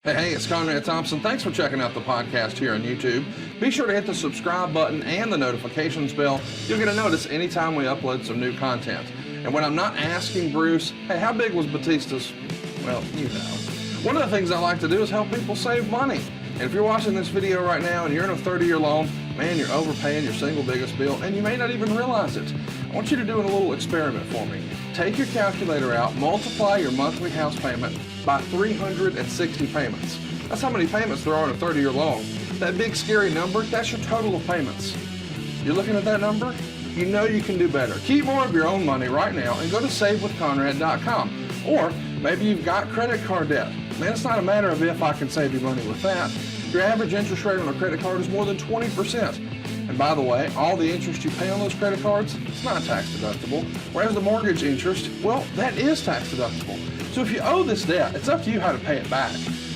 Hey, it's Conrad Thompson. Thanks for checking out the podcast here on YouTube. Be sure to hit the subscribe button and the notifications bell. You'll get a notice anytime we upload some new content. And when I'm not asking Bruce, hey, how big was Batista's? Well, you know. One of the things I like to do is help people save money. And if you're watching this video right now and you're in a 30-year loan, man, you're overpaying your single biggest bill, and you may not even realize it. I want you to do a little experiment for me. Take your calculator out, multiply your monthly house payment by 360 payments. That's how many payments there are in a 30-year loan. That big scary number, that's your total of payments. You're looking at that number? You know you can do better. Keep more of your own money right now and go to savewithconrad.com. Or maybe you've got credit card debt. Man, it's not a matter of if I can save you money with that. Your average interest rate on a credit card is more than 20%. And by the way, all the interest you pay on those credit cards, it's not tax deductible. Whereas the mortgage interest, well, that is tax deductible. So if you owe this debt, it's up to you how to pay it back.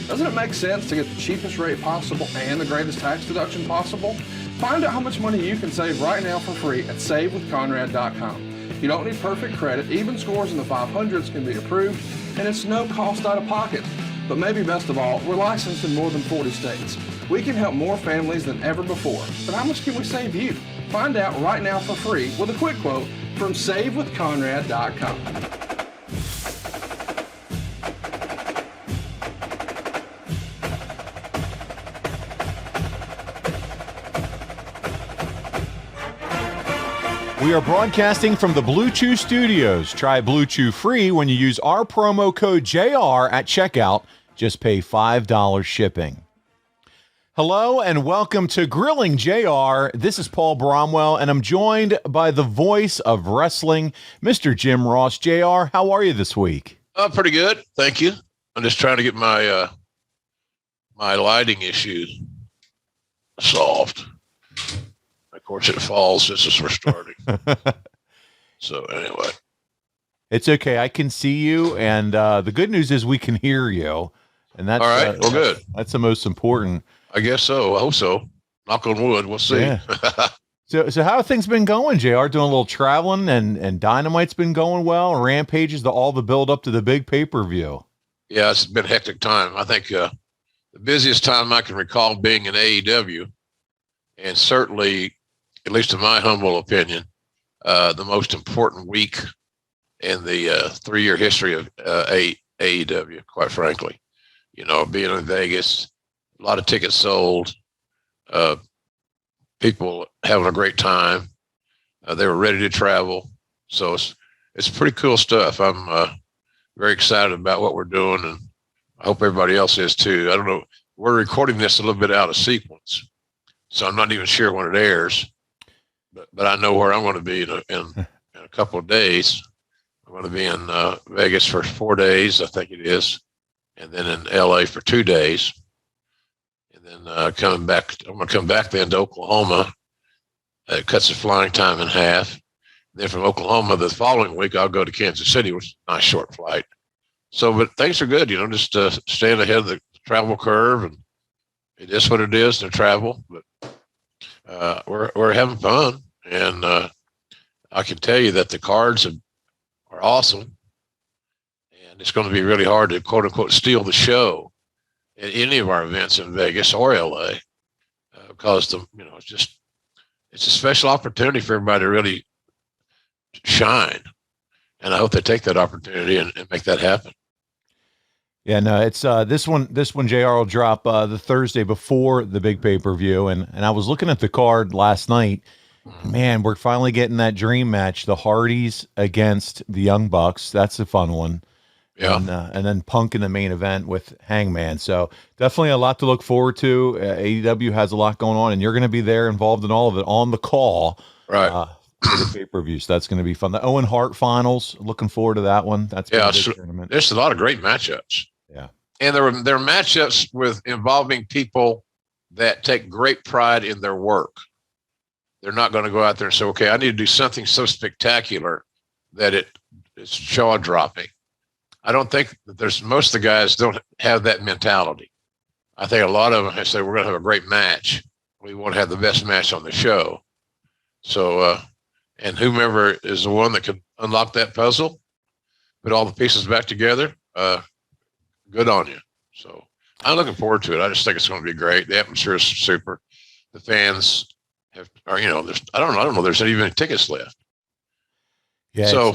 Doesn't it make sense to get the cheapest rate possible and the greatest tax deduction possible? Find out how much money you can save right now for free at savewithconrad.com. You don't need perfect credit. Even scores in the 500s can be approved, and it's no cost out of pocket. But maybe best of all, we're licensed in more than 40 states. We can help more families than ever before. But how much can we save you? Find out right now for free with a quick quote from savewithconrad.com. We are broadcasting from the Blue Chew Studios. Try Blue Chew free when you use our promo code JR at checkout. Just pay $5 shipping. Hello and welcome to Grilling JR. This is Paul Bromwell, and I'm joined by the voice of wrestling, Mr. Jim Ross. JR, how are you this week? Pretty good, thank you. I'm just trying to get my my lighting issue solved. Of course, it falls just as we're starting. So anyway. It's okay. I can see you, and the good news is we can hear you. And that's all right. Well, good. That's the most important. I guess so. I hope so. Knock on wood. We'll see. Yeah. So how have things been going, JR? Doing a little traveling, and Dynamite's been going well. Rampages, all the build up to the big pay-per-view. Yeah, it's been a hectic time. I think the busiest time I can recall being in AEW, and certainly, at least in my humble opinion, the most important week in the 3-year history of AEW, quite frankly. You know, being in Vegas, a lot of tickets sold, people having a great time. They were ready to travel. So it's pretty cool stuff. I'm very excited about what we're doing, and I hope everybody else is too. I don't know. We're recording this a little bit out of sequence, so I'm not even sure when it airs. But I know where I'm going to be in a couple of days. I'm going to be in Vegas for 4 days, I think it is, and then in LA for 2 days, and then coming back. I'm going to come back then to Oklahoma. It cuts the flying time in half. Then from Oklahoma the following week, I'll go to Kansas City, which is a nice short flight. So, but things are good, you know, just staying ahead of the travel curve, and it is what it is to travel. But we're having fun, and I can tell you that the cards are awesome, and it's going to be really hard to quote unquote steal the show at any of our events in Vegas or LA, because it's a special opportunity for everybody to really shine, and I hope they take that opportunity and make that happen. Yeah, no, it's this one JR will drop the Thursday before the big pay-per-view, and I was looking at the card last night. Man, we're finally getting that dream match, the Hardys against the Young Bucks. That's a fun one. Yeah. And then Punk in the main event with Hangman. So definitely a lot to look forward to. AEW has a lot going on, and you're going to be there involved in all of it on the call. Right. For the pay-per-view. So that's going to be fun. The Owen Hart finals, looking forward to that one. That's a big tournament. There's a lot of great matchups. Yeah. And there are matchups involving people that take great pride in their work. They're not going to go out there and say, okay, I need to do something so spectacular that it's jaw-dropping. I don't think that most of the guys don't have that mentality. I think a lot of them say, we're going to have a great match. We want to have the best match on the show. So, and whomever is the one that can unlock that puzzle, put all the pieces back together, good on you. So I'm looking forward to it. I just think it's going to be great. The atmosphere is super. The fans I don't know. There's not even any tickets left. Yeah. So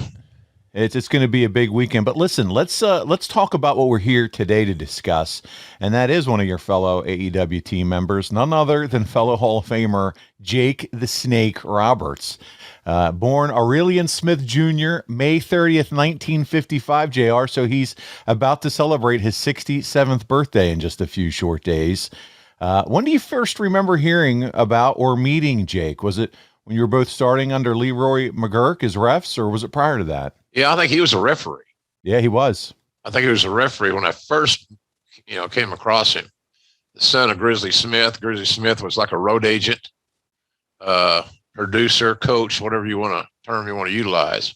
it's going to be a big weekend. But listen, let's talk about what we're here today to discuss, and that is one of your fellow AEW team members, none other than fellow Hall of Famer Jake the Snake Roberts. Born Aurelian Smith Jr., May 30th, 1955, JR. So he's about to celebrate his 67th birthday in just a few short days. When do you first remember hearing about or meeting Jake? Was it when you were both starting under Leroy McGurk as refs, or was it prior to that? Yeah, I think he was a referee. Yeah, he was. I think he was a referee when I first, came across him. The son of Grizzly Smith. Grizzly Smith was like a road agent, producer, coach, whatever term you want to utilize.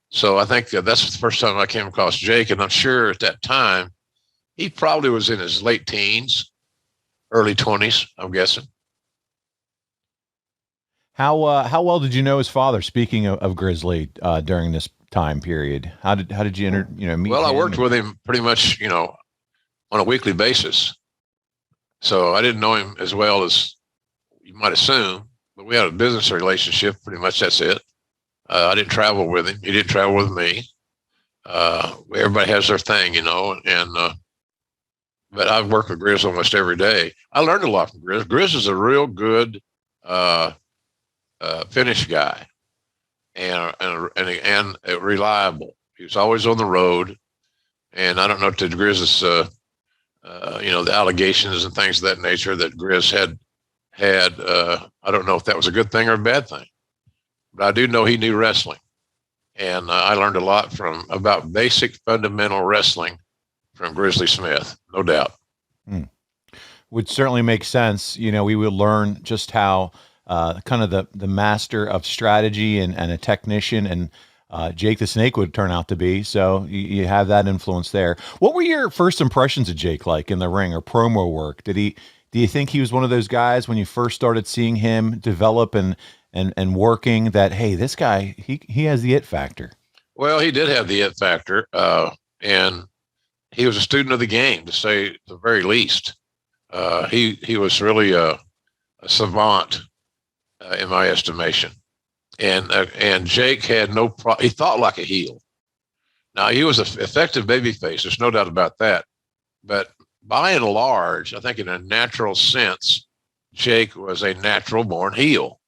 So I think that's the first time I came across Jake, and I'm sure at that time he probably was in his late teens, early 20s, I'm guessing. How well did you know his father? Speaking of Grizzly, during this time period, how did you meet? Well, I him? worked with him pretty much, on a weekly basis. So I didn't know him as well as you might assume, but we had a business relationship. Pretty much that's it. I didn't travel with him. He didn't travel with me. Everybody has their thing, but I've worked with Grizz almost every day. I learned a lot from Grizz. Grizz is a real good finish guy and reliable. He was always on the road. And I don't know to Grizz's, the allegations and things of that nature that Grizz had. I don't know if that was a good thing or a bad thing, but I do know he knew wrestling. And I learned a lot about basic fundamental wrestling from Grizzly Smith, no doubt. Would certainly make sense. We would learn just how kind of the master of strategy and a technician and Jake the Snake would turn out to be. So you have that influence there. What were your first impressions of Jake like in the ring or promo work? Do you think he was one of those guys when you first started seeing him develop and working that, hey, this guy, he has the it factor? Well, he did have the it factor. And he was a student of the game, to say the very least. He was really a savant, in my estimation. And Jake had he thought like a heel. Now, he was an effective babyface. There's no doubt about that. But by and large, I think in a natural sense, Jake was a natural born heel.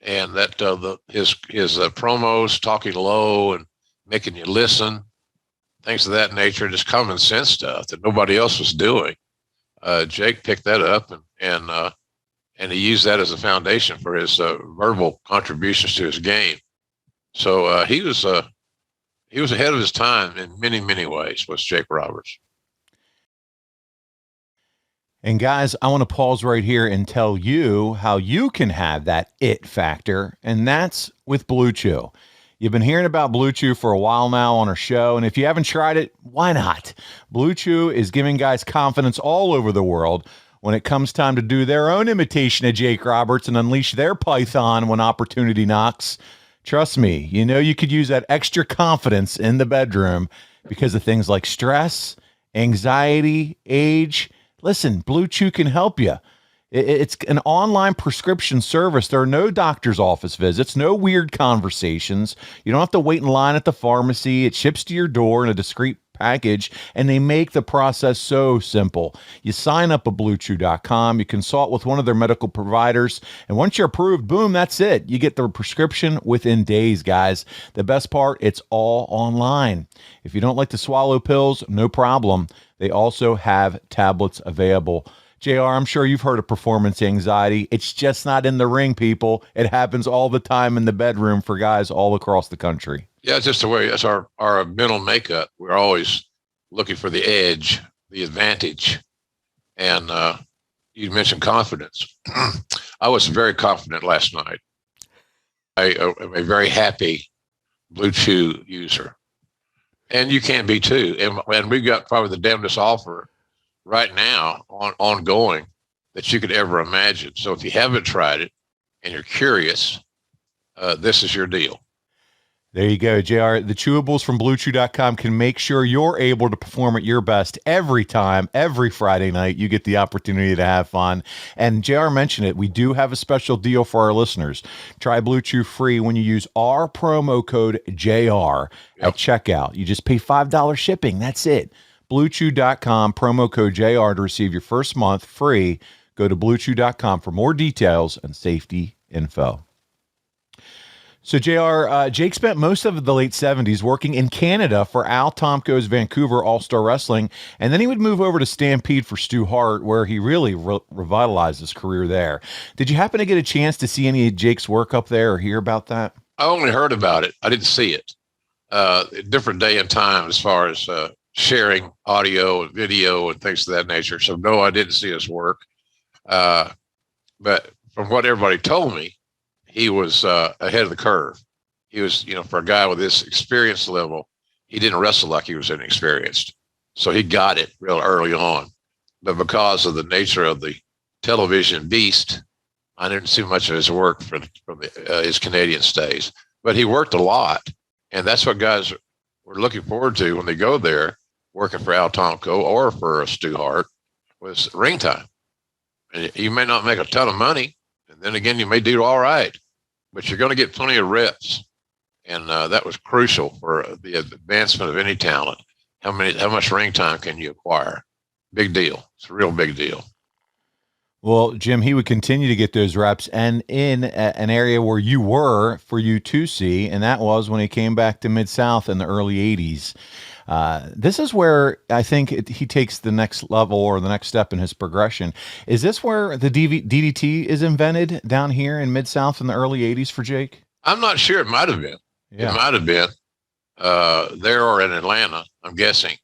And that his promos, talking low and making you listen, things of that nature, just common sense stuff that nobody else was doing. Jake picked that up and he used that as a foundation for his verbal contributions to his game. So he was ahead of his time in many, many ways, was Jake Roberts. And guys, I want to pause right here and tell you how you can have that it factor, and that's with Blue Chew. You've been hearing about Blue Chew for a while now on our show, and if you haven't tried it, why not? Blue Chew is giving guys confidence all over the world when it comes time to do their own imitation of Jake Roberts and unleash their python when opportunity knocks. Trust me, you could use that extra confidence in the bedroom because of things like stress, anxiety, age. Listen, Blue Chew can help you. It's an online prescription service. There are no doctor's office visits, no weird conversations. You don't have to wait in line at the pharmacy. It ships to your door in a discreet package, and they make the process so simple. You sign up at BlueChew.com, you consult with one of their medical providers, and once you're approved, boom, that's it. You get the prescription within days, guys. The best part, it's all online. If you don't like to swallow pills, no problem. They also have tablets available. JR, I'm sure you've heard of performance anxiety. It's just not in the ring, people. It happens all the time in the bedroom for guys all across the country. Yeah, it's just the way it's our mental makeup. We're always looking for the edge, the advantage. And you mentioned confidence. I was very confident last night. I am a very happy Blue Chew user. And you can be too. And we've got probably the damnedest offer right now ongoing that you could ever imagine. So if you haven't tried it and you're curious, this is your deal. There you go, JR. The chewables from BlueChew.com can make sure you're able to perform at your best every time, every Friday night. You get the opportunity to have fun. And JR mentioned it. We do have a special deal for our listeners. Try Blue Chew free when you use our promo code JR at checkout. You just pay $5 shipping. That's it. BlueChew.com, promo code JR to receive your first month free. Go to BlueChew.com for more details and safety info. So, JR, Jake spent most of the late 70s working in Canada for Al Tomko's Vancouver All-Star Wrestling, and then he would move over to Stampede for Stu Hart, where he really revitalized his career there. Did you happen to get a chance to see any of Jake's work up there or hear about that? I only heard about it. I didn't see it. Different day and time as far as sharing audio and video and things of that nature. So, no, I didn't see his work. But from what everybody told me, he was ahead of the curve. He was, for a guy with this experience level, he didn't wrestle like he was inexperienced. So he got it real early on. But because of the nature of the television beast, I didn't see much of his work from his Canadian stays. But he worked a lot. And that's what guys were looking forward to when they go there, working for Al Tomko or for Stu Hart, was ring time. And you may not make a ton of money. And then again, you may do all right. But you're going to get plenty of reps, and that was crucial for the advancement of any talent. How much ring time can you acquire? Big deal. It's a real big deal. Well, Jim, he would continue to get those reps, and in an area where you were for you to see, and that was when he came back to Mid-South in the early 80s. This is where I think he takes the next level or the next step in his progression. Is this where the DDT is invented down here in Mid-South in the early 80s for Jake? I'm not sure. It might have been. Yeah. It might have been there or in Atlanta, I'm guessing.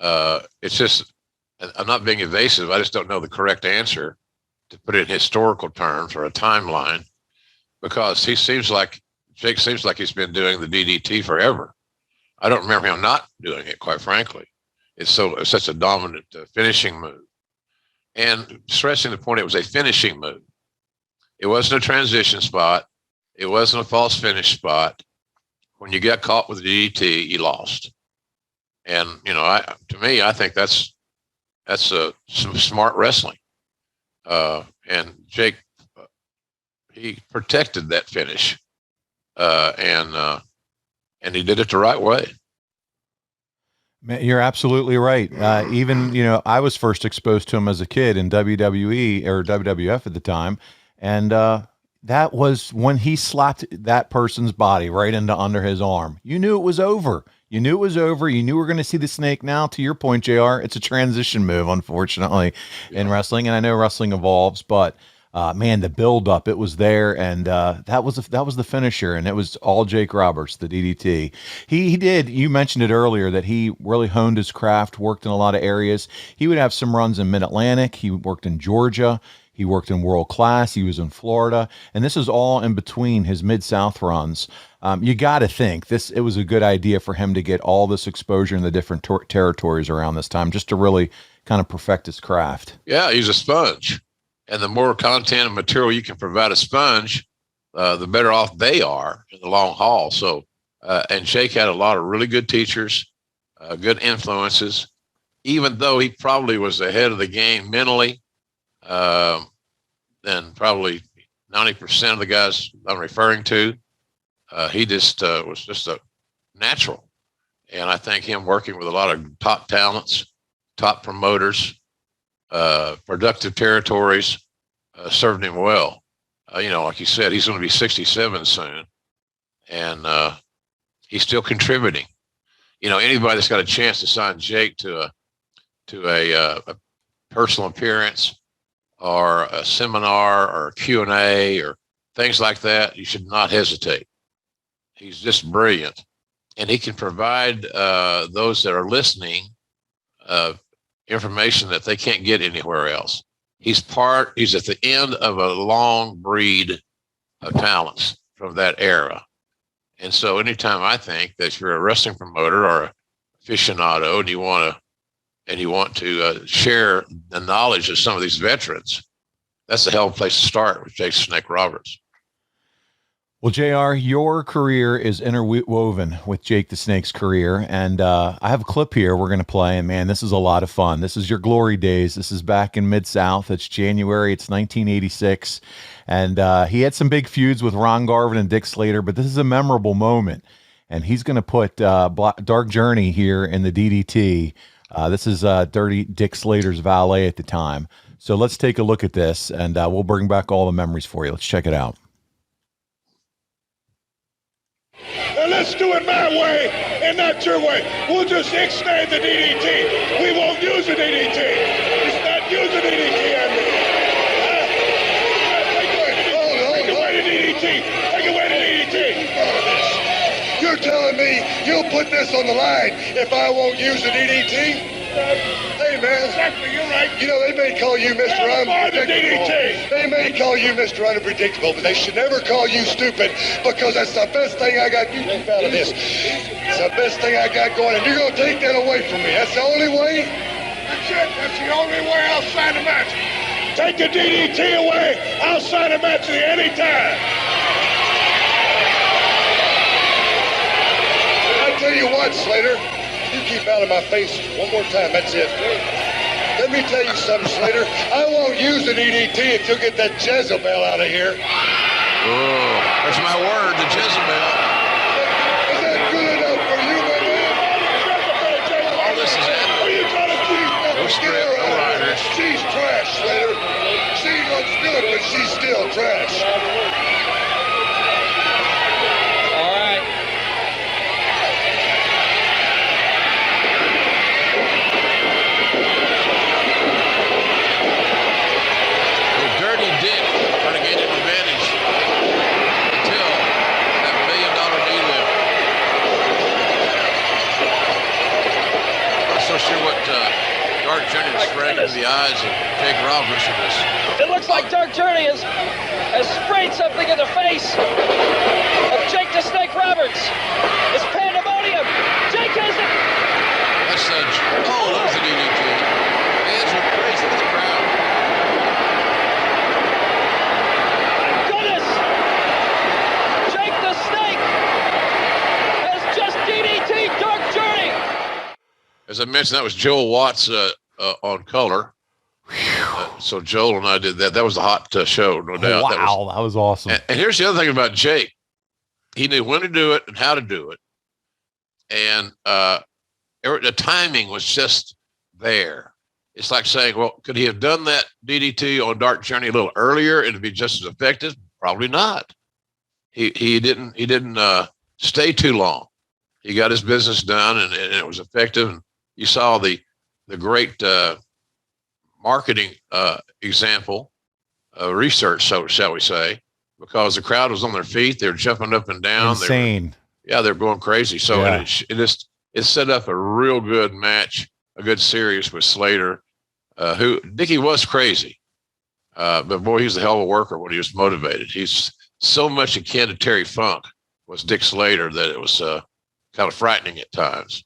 It's just, I'm not being evasive. I just don't know the correct answer to put it in historical terms or a timeline, because Jake seems like he's been doing the DDT forever. I don't remember him not doing it, quite frankly. It's such a dominant finishing move. And stressing the point, it was a finishing move. It wasn't a transition spot. It wasn't a false finish spot. When you got caught with the DDT, you lost. And, to me, I think that's some smart wrestling. And Jake, he protected that finish. And he did it the right way. Man, you're absolutely right. Even, I was first exposed to him as a kid in WWE or WWF at the time. And that was when he slapped that person's body right into under his arm. You knew it was over. You knew we were going to see the snake. Now, to your point, JR, it's a transition move, unfortunately, in wrestling. And I know wrestling evolves, but man, the build up, it was there. And that was the finisher. And it was all Jake Roberts, the DDT. He did. You mentioned it earlier that he really honed his craft, worked in a lot of areas. He would have some runs in Mid-Atlantic. He worked in Georgia. He worked in World Class. He was in Florida. And this is all in between his Mid-South runs. You got to think it was a good idea for him to get all this exposure in the different territories around this time, just to really kind of perfect his craft. Yeah, he's a sponge. And the more content and material you can provide a sponge, the better off they are in the long haul. So, and Jake had a lot of really good teachers, good influences, even though he probably was ahead of the game mentally, than probably 90% of the guys I'm referring to. He just was just a natural. And I think him working with a lot of top talents, top promoters, productive territories, served him well. Like you said, he's going to be 67 soon, and he's still contributing. Anybody that's got a chance to sign Jake to a personal appearance or a seminar or a Q&A or things like that, you should not hesitate. He's just brilliant, and he can provide those that are listening information that they can't get anywhere else. He's at the end of a long breed of talents from that era. And so anytime I think that if you're a wrestling promoter or aficionado and you want to share the knowledge of some of these veterans, that's a hell of a place to start with Jake Snake Roberts. Well, JR, your career is interwoven with Jake the Snake's career. And I have a clip here we're going to play. And man, this is a lot of fun. This is your glory days. This is back in Mid-South. It's January. It's 1986. And he had some big feuds with Ron Garvin and Dick Slater, but this is a memorable moment. And he's going to put Dark Journey here in the DDT. This is Dirty Dick Slater's valet at the time. So let's take a look at this, and we'll bring back all the memories for you. Let's check it out. Now let's do it my way and not your way. We'll just extend the DDT. We won't use the DDT. It's not use the DDT, I mean. Take away the DDT. Take away the DDT. You're telling me you'll put this on the line if I won't use the DDT? Hey, man. Exactly, you're right. You know, they may call you Mr. Unpredictable. They may call you Mr. Unpredictable, but they should never call you stupid because that's the best thing I got. You keep out of this. It's the best thing I got going, and you're going to take that away from me. That's the only way? That's it. That's the only way I'll sign a match. Take the DDT away. I'll sign a match at any time. I tell you what, Slater. You keep out of my face one more time, that's it. Let me tell you something, Slater. I won't use an DDT if you'll get that Jezebel out of here. Oh, that's my word, the Jezebel. Is that good enough for you, my man? All this is happening. Are you gonna keep No strip, no riders. She's trash, Slater. She looks good, but she's still trash. Sure what Dark Journey was spraying in the eyes of Jake Roberts in this. It looks like Dark Journey has sprayed something in the face of Jake the Snake Roberts. It's pandemonium. Jake has it. That's there's the DDT. Fans went crazy with the crowd. Goodness! Jake the Snake has just DDT'd Dark Journey. As I mentioned, that was Joel Watts on color. So Joel and I did that. That was a hot show, no doubt. Wow, that was awesome. And here's the other thing about Jake. He knew when to do it and how to do it. And the timing was just there. It's like saying, well, could he have done that DDT on Dark Journey a little earlier and it'd be just as effective? Probably not. He didn't stay too long. He got his business done and it was effective. And you saw the great marketing example, research, so shall we say, because the crowd was on their feet. They're jumping up and down. Insane. They're going crazy. So yeah. it set up a real good match, a good series with Slater, who Dickie was crazy. But boy, he was a hell of a worker when he was motivated. He's so much akin to Terry Funk was Dick Slater that it was kind of frightening at times.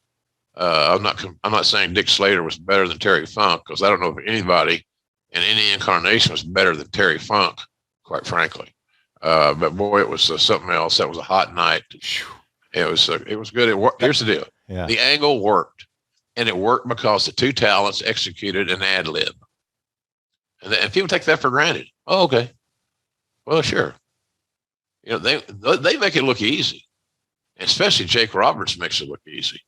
I'm not saying Dick Slater was better than Terry Funk because I don't know if anybody in any incarnation was better than Terry Funk, quite frankly. But boy, it was something else. That was a hot night. It was good. It worked. Here's the deal. Yeah. The angle worked, and it worked because the two talents executed an ad lib. And people take that for granted. Oh, okay. Well, sure. You know, they make it look easy, especially Jake Roberts makes it look easy.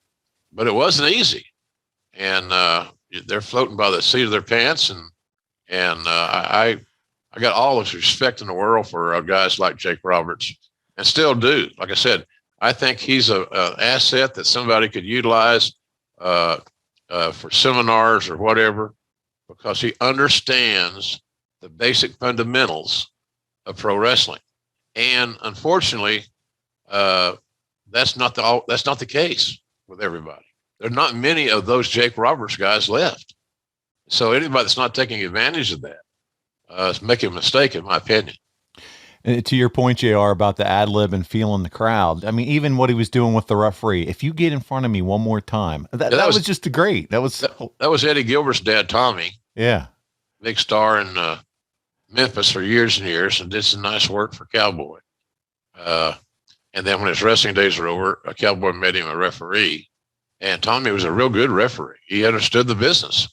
But it wasn't easy, and they're floating by the seat of their pants, and I got all the respect in the world for guys like Jake Roberts, and still do. Like I said, I think he's an asset that somebody could utilize for seminars or whatever, because he understands the basic fundamentals of pro wrestling, and unfortunately, that's not the case with everybody. There are not many of those Jake Roberts guys left. So anybody that's not taking advantage of that is making a mistake, in my opinion. And to your point, JR, about the ad lib and feeling the crowd. I mean, even what he was doing with the referee. If you get in front of me one more time, that was just great. That was Eddie Gilbert's dad, Tommy. Yeah, big star in Memphis for years and years, and did some nice work for Cowboy. And then when his wrestling days were over, a Cowboy made him a referee. And Tommy was a real good referee. He understood the business.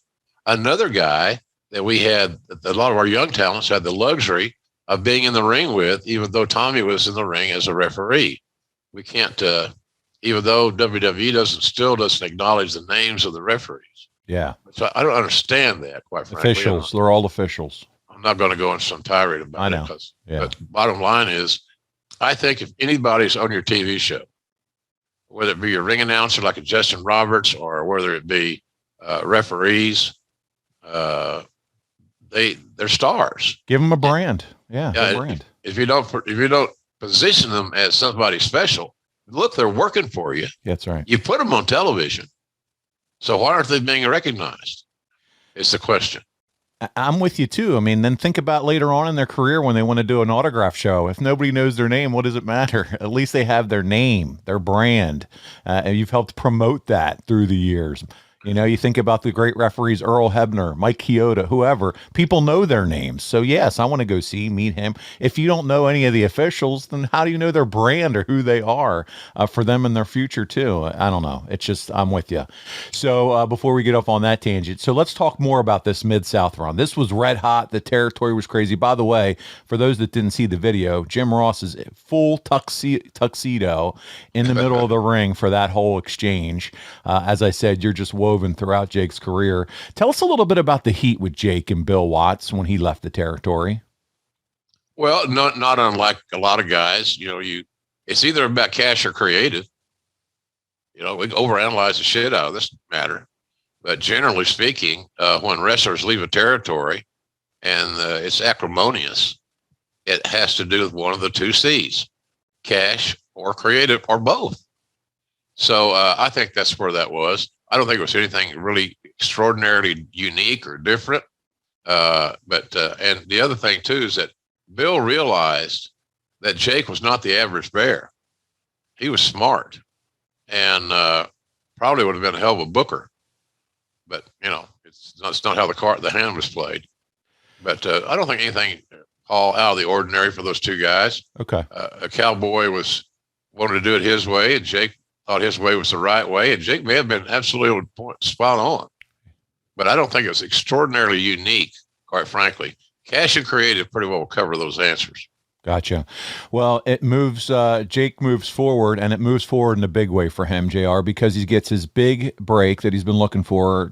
Another guy that we had, a lot of our young talents had the luxury of being in the ring with, even though Tommy was in the ring as a referee. We can't, even though WWE still doesn't acknowledge the names of the referees. Yeah. So I don't understand that, quite frankly. Officials. They're all officials. I'm not going to go into some tirade about I know. But bottom line is, I think if anybody's on your TV show, whether it be your ring announcer like a Justin Roberts or whether it be referees, they're stars. Give them a brand. Yeah, a brand. If you don't position them as somebody special, look, they're working for you. That's right. You put them on television. So why aren't they being recognized? Is the question. I'm with you too. I mean, then think about later on in their career when they want to do an autograph show. If nobody knows their name, what does it matter? At least they have their name, their brand, and you've helped promote that through the years. You know, you think about the great referees, Earl Hebner, Mike Chioda, whoever. People know their names. So, yes, I want to go meet him. If you don't know any of the officials, then how do you know their brand or who they are for them in their future, too? I don't know. It's just, I'm with you. So, before we get off on that tangent, so let's talk more about this Mid-South run. This was red hot. The territory was crazy. By the way, for those that didn't see the video, Jim Ross is full tuxedo in the middle of the ring for that whole exchange. As I said, you're just woven throughout Jake's career. Tell us a little bit about the heat with Jake and Bill Watts when he left the territory. Well, not unlike a lot of guys, it's either about cash or creative. We overanalyze the shit out of this matter, but generally speaking, when wrestlers leave a territory and it's acrimonious, it has to do with one of the two C's, cash or creative or both. So I think that's where that was. I don't think it was anything really extraordinarily unique or different. But the other thing too is that Bill realized that Jake was not the average bear. He was smart and probably would have been a hell of a booker. But it's not how the hand was played. But I don't think anything all out of the ordinary for those two guys. Okay. A Cowboy wanted to do it his way, and Jake thought his way was the right way, and Jake may have been absolutely spot on, but I don't think it was extraordinarily unique, quite frankly. Cash and creative pretty well cover those answers. Gotcha. Well, it moves, Jake moves forward, and it moves forward in a big way for him, JR, because he gets his big break that he's been looking for,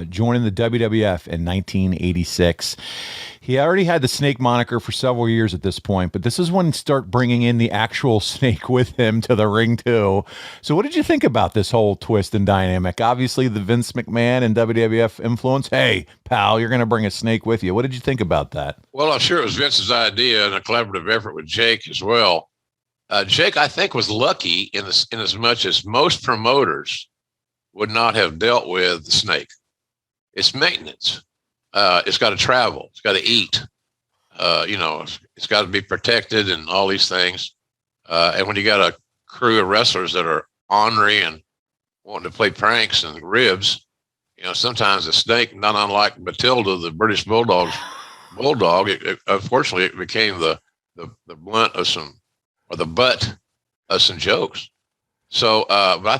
joining the WWF in 1986. He already had the Snake moniker for several years at this point, but this is when he start bringing in the actual Snake with him to the ring too. So what did you think about this whole twist and dynamic? Obviously the Vince McMahon and WWF influence. Hey, pal, you're going to bring a Snake with you. What did you think about that? Well, I'm sure it was Vince's idea and a collaborative effort with Jake as well. Jake, I think, was lucky in as much as most promoters would not have dealt with the Snake. It's maintenance. It's got to travel. It's got to eat. It's got to be protected and all these things. And when you got a crew of wrestlers that are ornery and wanting to play pranks and ribs, sometimes the Snake, not unlike Matilda, the British bulldog, unfortunately, it became the butt of some jokes. So, but I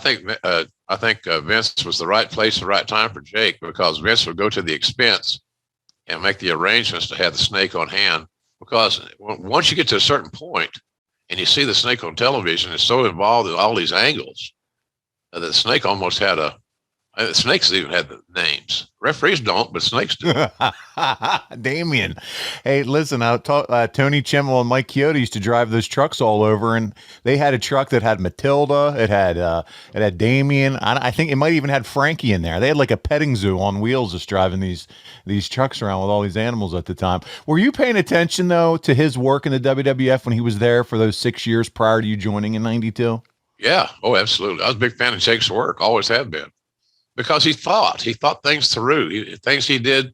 think Vince was the right place, the right time for Jake, because Vince would go to the expense and make the arrangements to have the Snake on hand. Because once you get to a certain point and you see the Snake on television, it's so involved in all these angles that the Snake almost had snakes even had the names. Referees don't, but snakes do. Damien. Hey, listen, Tony Chimmel and Mike Chioda used to drive those trucks all over, and they had a truck that had Matilda. It had Damien. I think it might even had Frankie in there. They had like a petting zoo on wheels just driving these trucks around with all these animals at the time. Were you paying attention, though, to his work in the WWF when he was there for those 6 years prior to you joining in 92? Yeah. Oh, absolutely. I was a big fan of Jake's work. Always have been. Because he thought things through. Things he did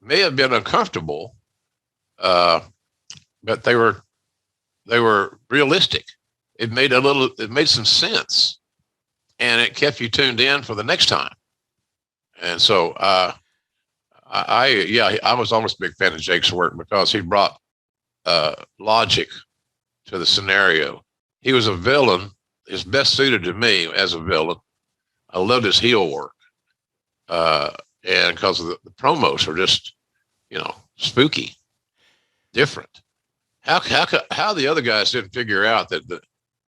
may have been uncomfortable, but they were realistic. It made some sense, and it kept you tuned in for the next time. And so, I was almost a big fan of Jake's work because he brought logic to the scenario. He was a villain. His best suited to me as a villain. I loved his heel work. And because the promos are just, spooky, different. How the other guys didn't figure out that the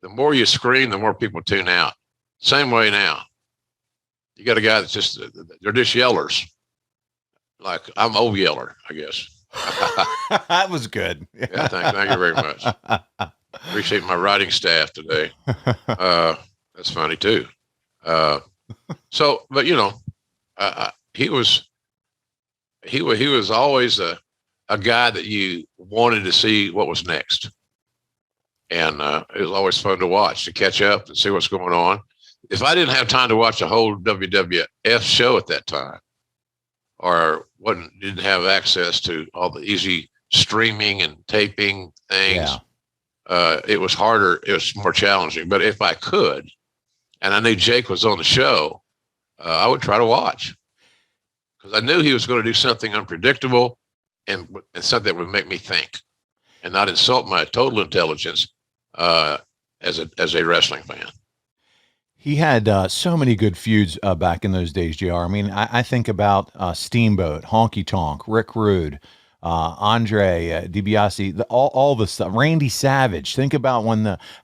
more you scream, the more people tune out. Same way now. You got a guy that's just, they're just yellers. Like, I'm old yeller, I guess. That was good. Yeah, thank you very much. Appreciate my writing staff today. That's funny too. But he was always a guy that you wanted to see what was next. And it was always fun to watch, to catch up and see what's going on. If I didn't have time to watch a whole WWF show at that time, or didn't have access to all the easy streaming and taping things, it was harder. It was more challenging. But if I could, and I knew Jake was on the show, I would try to watch, because I knew he was going to do something unpredictable and something that would make me think and not insult my total intelligence as a wrestling fan. He had so many good feuds back in those days, JR. I mean, I think about Steamboat, Honky Tonk, Rick Rude, Andre DiBiase, all the stuff. Randy Savage. Think about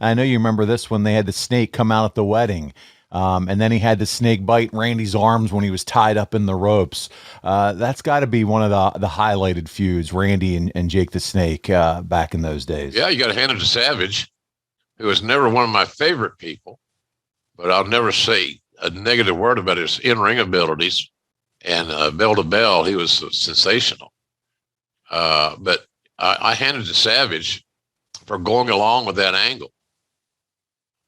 I know you remember this, when they had the snake come out at the wedding. And then he had the snake bite Randy's arms when he was tied up in the ropes. That's got to be one of the highlighted feuds, Randy and Jake the Snake back in those days. Yeah, you got to hand it to Savage, who was never one of my favorite people, but I'll never say a negative word about his in-ring abilities. And bell to bell, he was sensational. But I handed to Savage for going along with that angle.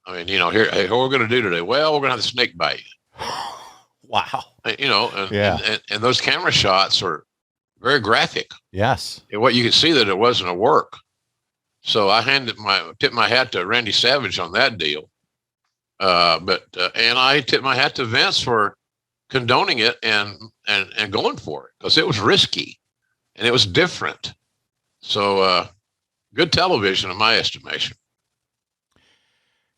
I mean, hey, what are we going to do today? Well, we're going to have the snake bite you. Wow. And those camera shots are very graphic. Yes. And what you can see that it wasn't a work. So I tipped my hat to Randy Savage on that deal. And I tipped my hat to Vince for condoning it and going for it, because it was risky and it was different. So good television in my estimation.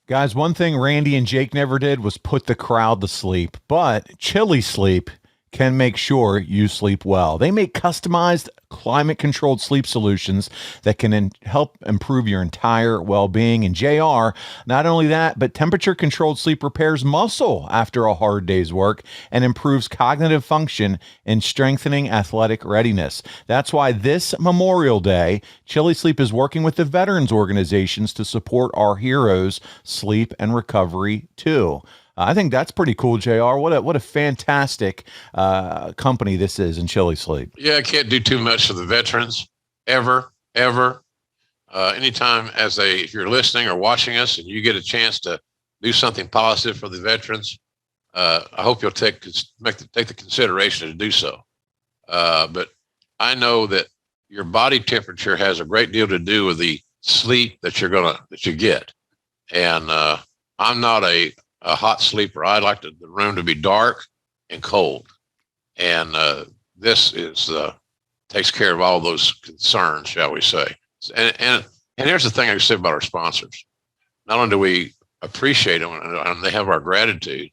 Guys, one thing Randy and Jake never did was put the crowd to sleep, but Chili Sleep can make sure you sleep well. They make customized, climate-controlled sleep solutions that can help improve your entire well-being. And JR, not only that, but temperature-controlled sleep repairs muscle after a hard day's work and improves cognitive function and strengthening athletic readiness. That's why this Memorial Day, Chili Sleep is working with the veterans organizations to support our heroes' sleep and recovery too. I think that's pretty cool, JR. What a fantastic company this is in Chili Sleep. Yeah, I can't do too much for the veterans, ever. Anytime if you're listening or watching us and you get a chance to do something positive for the veterans, I hope you'll take the consideration to do so. But I know that your body temperature has a great deal to do with the sleep that you get. And I'm not a hot sleeper. I like the room to be dark and cold. And this takes care of all those concerns, shall we say. And here's the thing I can say about our sponsors. Not only do we appreciate them and they have our gratitude,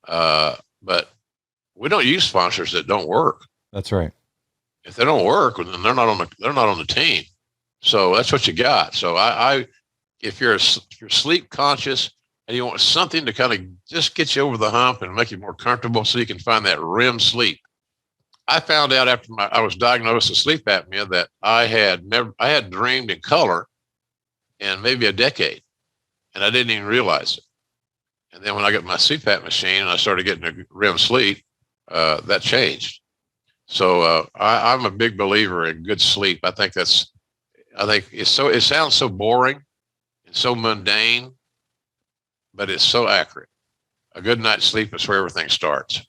but we don't use sponsors that don't work. That's right. If they don't work, then they're not on the team. So that's what you got. So if you're sleep conscious and you want something to kind of just get you over the hump and make you more comfortable so you can find that REM sleep. I found out after I was diagnosed with sleep apnea that I had dreamed in color in maybe a decade, and I didn't even realize it. And then when I got my CPAP machine and I started getting a REM sleep, that changed. So I'm a big believer in good sleep. I think it sounds so boring and so mundane, but it's so accurate. A good night's sleep is where everything starts.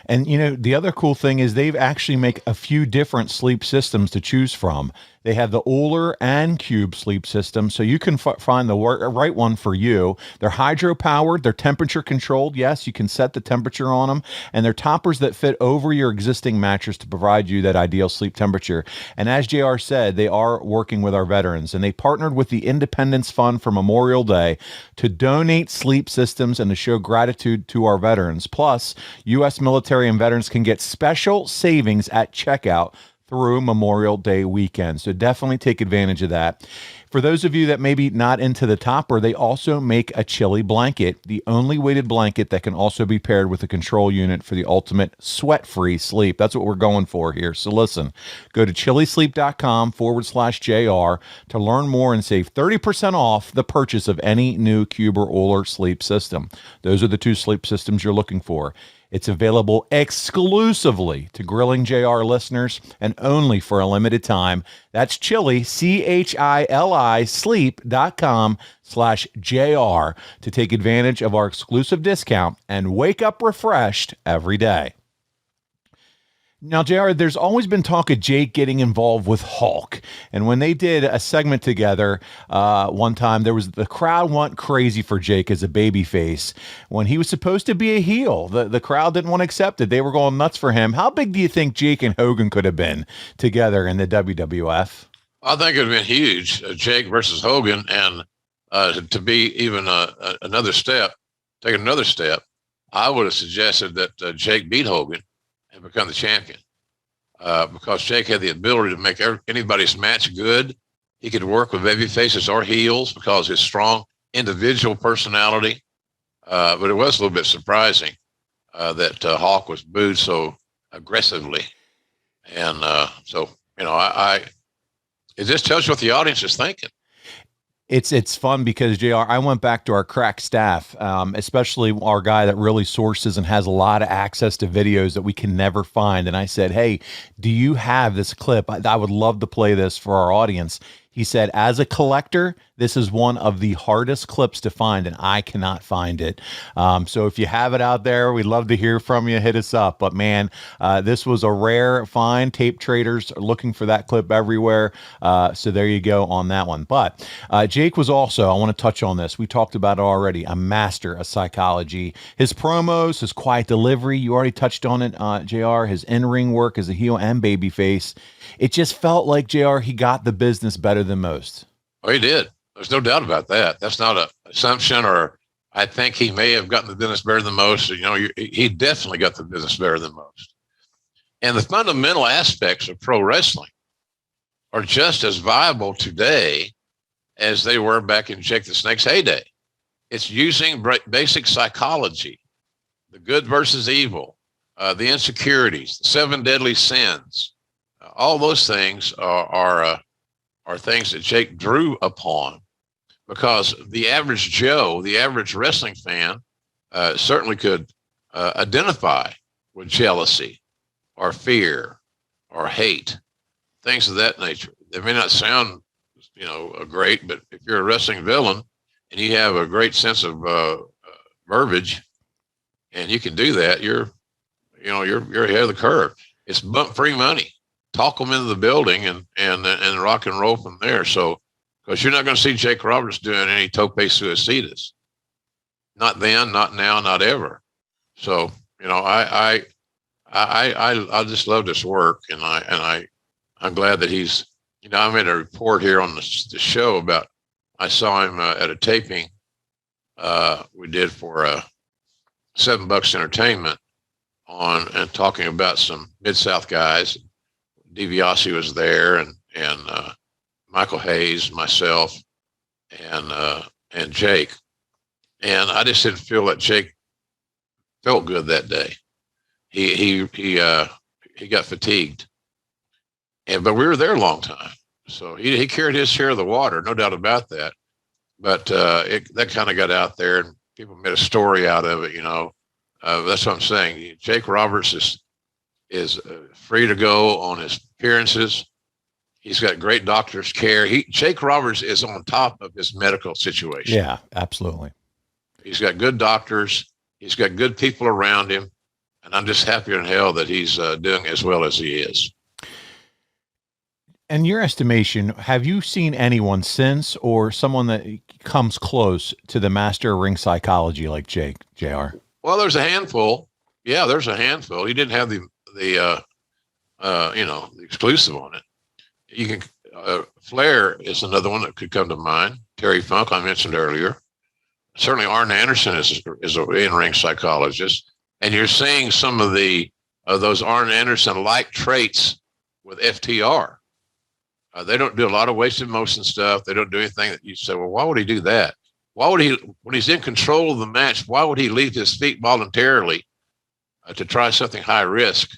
And, the other cool thing is they've actually make a few different sleep systems to choose from. They have the Uller and Cube sleep system, so you can find the right one for you. They're hydro-powered. They're temperature-controlled. Yes, you can set the temperature on them. And they're toppers that fit over your existing mattress to provide you that ideal sleep temperature. And as JR said, they are working with our veterans. And they partnered with the Independence Fund for Memorial Day to donate sleep systems and to show gratitude to our veterans. Plus, U.S. military and veterans can get special savings at checkout through Memorial Day weekend. So definitely take advantage of that. For those of you that may be not into the topper, they also make a chilly blanket, the only weighted blanket that can also be paired with a control unit for the ultimate sweat-free sleep. That's what we're going for here. So listen, go to chillysleep.com/JR to learn more and save 30% off the purchase of any new Cube or Uller sleep system. Those are the two sleep systems you're looking for. It's available exclusively to Grilling JR listeners and only for a limited time. That's Chili, CHILI, sleep.com/JR to take advantage of our exclusive discount and wake up refreshed every day. Now, JR, there's always been talk of Jake getting involved with Hulk. And when they did a segment together one time, the crowd went crazy for Jake as a babyface. When he was supposed to be a heel, the crowd didn't want to accept it. They were going nuts for him. How big do you think Jake and Hogan could have been together in the WWF? I think it would have been huge, Jake versus Hogan. And to be even take another step, I would have suggested that Jake beat Hogan and become the champion, because Jake had the ability to make anybody's match good. He could work with baby faces or heels because his strong individual personality. But it was a little bit surprising that Hawk was booed so aggressively. And so, it just tells you what the audience is thinking. It's fun because, JR, I went back to our crack staff, especially our guy that really sources and has a lot of access to videos that we can never find. And I said, hey, do you have this clip? I would love to play this for our audience. He said, as a collector, this is one of the hardest clips to find, and I cannot find it. So if you have it out there, we'd love to hear from you. Hit us up. But, man, this was a rare find. Tape traders are looking for that clip everywhere. So there you go on that one. But Jake was also, I want to touch on this. We talked about it already, a master of psychology. His promos, his quiet delivery, you already touched on it, JR, his in-ring work as a heel and babyface. It just felt like, JR, he got the business better than most. Oh, he did. There's no doubt about that. That's not an assumption, or I think he may have gotten the business better than most. He definitely got the business better than most. And the fundamental aspects of pro wrestling are just as viable today as they were back in Jake the Snake's heyday. It's using basic psychology, the good versus evil, the insecurities, the 7 deadly sins. All those things are things that Jake drew upon, because the average Joe, the average wrestling fan, certainly could identify with jealousy or fear or hate, things of that nature. They may not sound, great, but if you're a wrestling villain and you have a great sense of verbiage, and you can do that, you're ahead of the curve. It's bump-free money. Talk them into the building and rock and roll from there. So, because you're not going to see Jake Roberts doing any tope suicidas. Not then, not now, not ever. So, I just love this work, and I'm glad that he's. I made a report here on the show about. I saw him at a taping we did for $7 Entertainment and talking about some Mid-South guys. DiBiase was there, and Michael Hayes, myself, and Jake. And I just didn't feel that Jake felt good that day. He got fatigued, but we were there a long time, so he carried his share of the water, no doubt about that. But that kind of got out there, and people made a story out of it. That's what I'm saying. Jake Roberts is free to go on his appearances. He's got great doctor's care. Jake Roberts is on top of his medical situation. Yeah, absolutely. He's got good doctors. He's got good people around him. And I'm just happier than hell that he's doing as well as he is. In your estimation, have you seen anyone since, or someone that comes close to the master of ring psychology like JR? Well, there's a handful. Yeah, there's a handful. He didn't have the the exclusive on it. You can Flair is another one that could come to mind. Terry Funk, I mentioned earlier. Certainly, Arn Anderson is an in-ring psychologist, and you're seeing some of those Arn Anderson-like traits with FTR. They don't do a lot of wasted motion stuff. They don't do anything that you say, well, why would he do that? Why would he, when he's in control of the match, why would he leave his feet voluntarily to try something high risk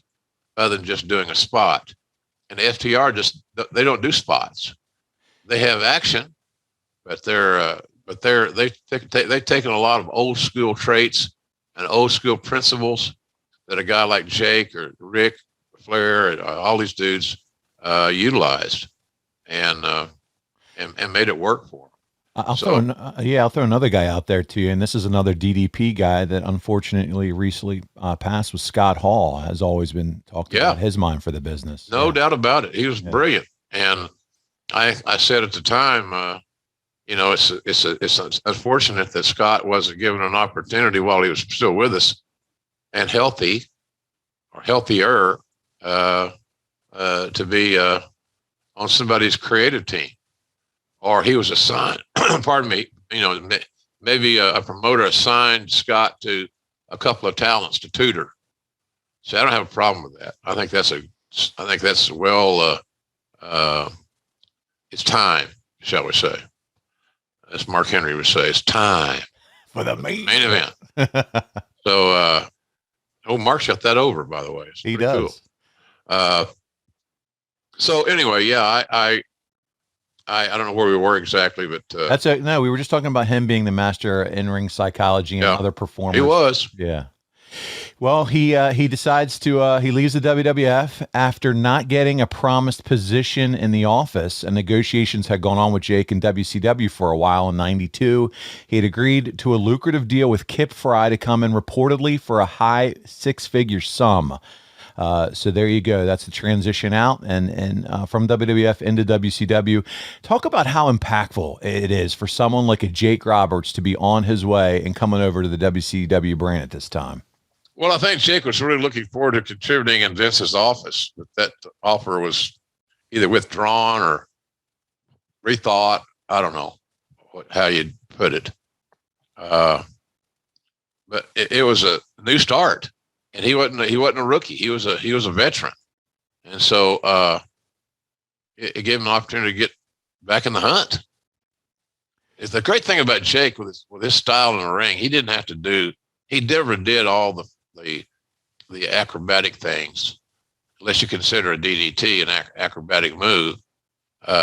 other than just doing a spot? And FTR they don't do spots. They have action, but they've taken a lot of old school traits and old school principles that a guy like Jake or Rick, Flair, and all these dudes utilized and made it work for them. I'll throw another guy out there to you, and this is another DDP guy that unfortunately recently passed, was Scott Hall. Has always been talked about his mind for the business. No doubt about it. He was brilliant, and I said at the time, it's unfortunate that Scott wasn't given an opportunity while he was still with us and healthy or healthier to be on somebody's creative team. Or he was assigned, pardon me, maybe a promoter assigned Scott to a couple of talents to tutor. So I don't have a problem with that. I think that's it's time, shall we say. As Mark Henry would say, it's time for the main event. So, Mark's got that over, by the way. It's he does. Cool. So anyway, yeah, I don't know where we were exactly, but no, we were just talking about him being the master in-ring psychology and other performers. He was. Yeah. Well, he decides to he leaves the WWF after not getting a promised position in the office, and negotiations had gone on with Jake and WCW for a while. In '92, he had agreed to a lucrative deal with Kip Fry to come in reportedly for a high six-figure sum. So there you go. That's the transition out and from WWF into WCW. Talk about how impactful it is for someone like a Jake Roberts to be on his way and coming over to the WCW brand at this time. Well, I think Jake was really looking forward to contributing in Vince's office, but that offer was either withdrawn or rethought. I don't know how you'd put it. But it was a new start. And he wasn't a rookie. He was a veteran, and so it gave him an opportunity to get back in the hunt. It's the great thing about Jake with his style in the ring. He didn't have to do. He never did all the acrobatic things, unless you consider a DDT an acrobatic move.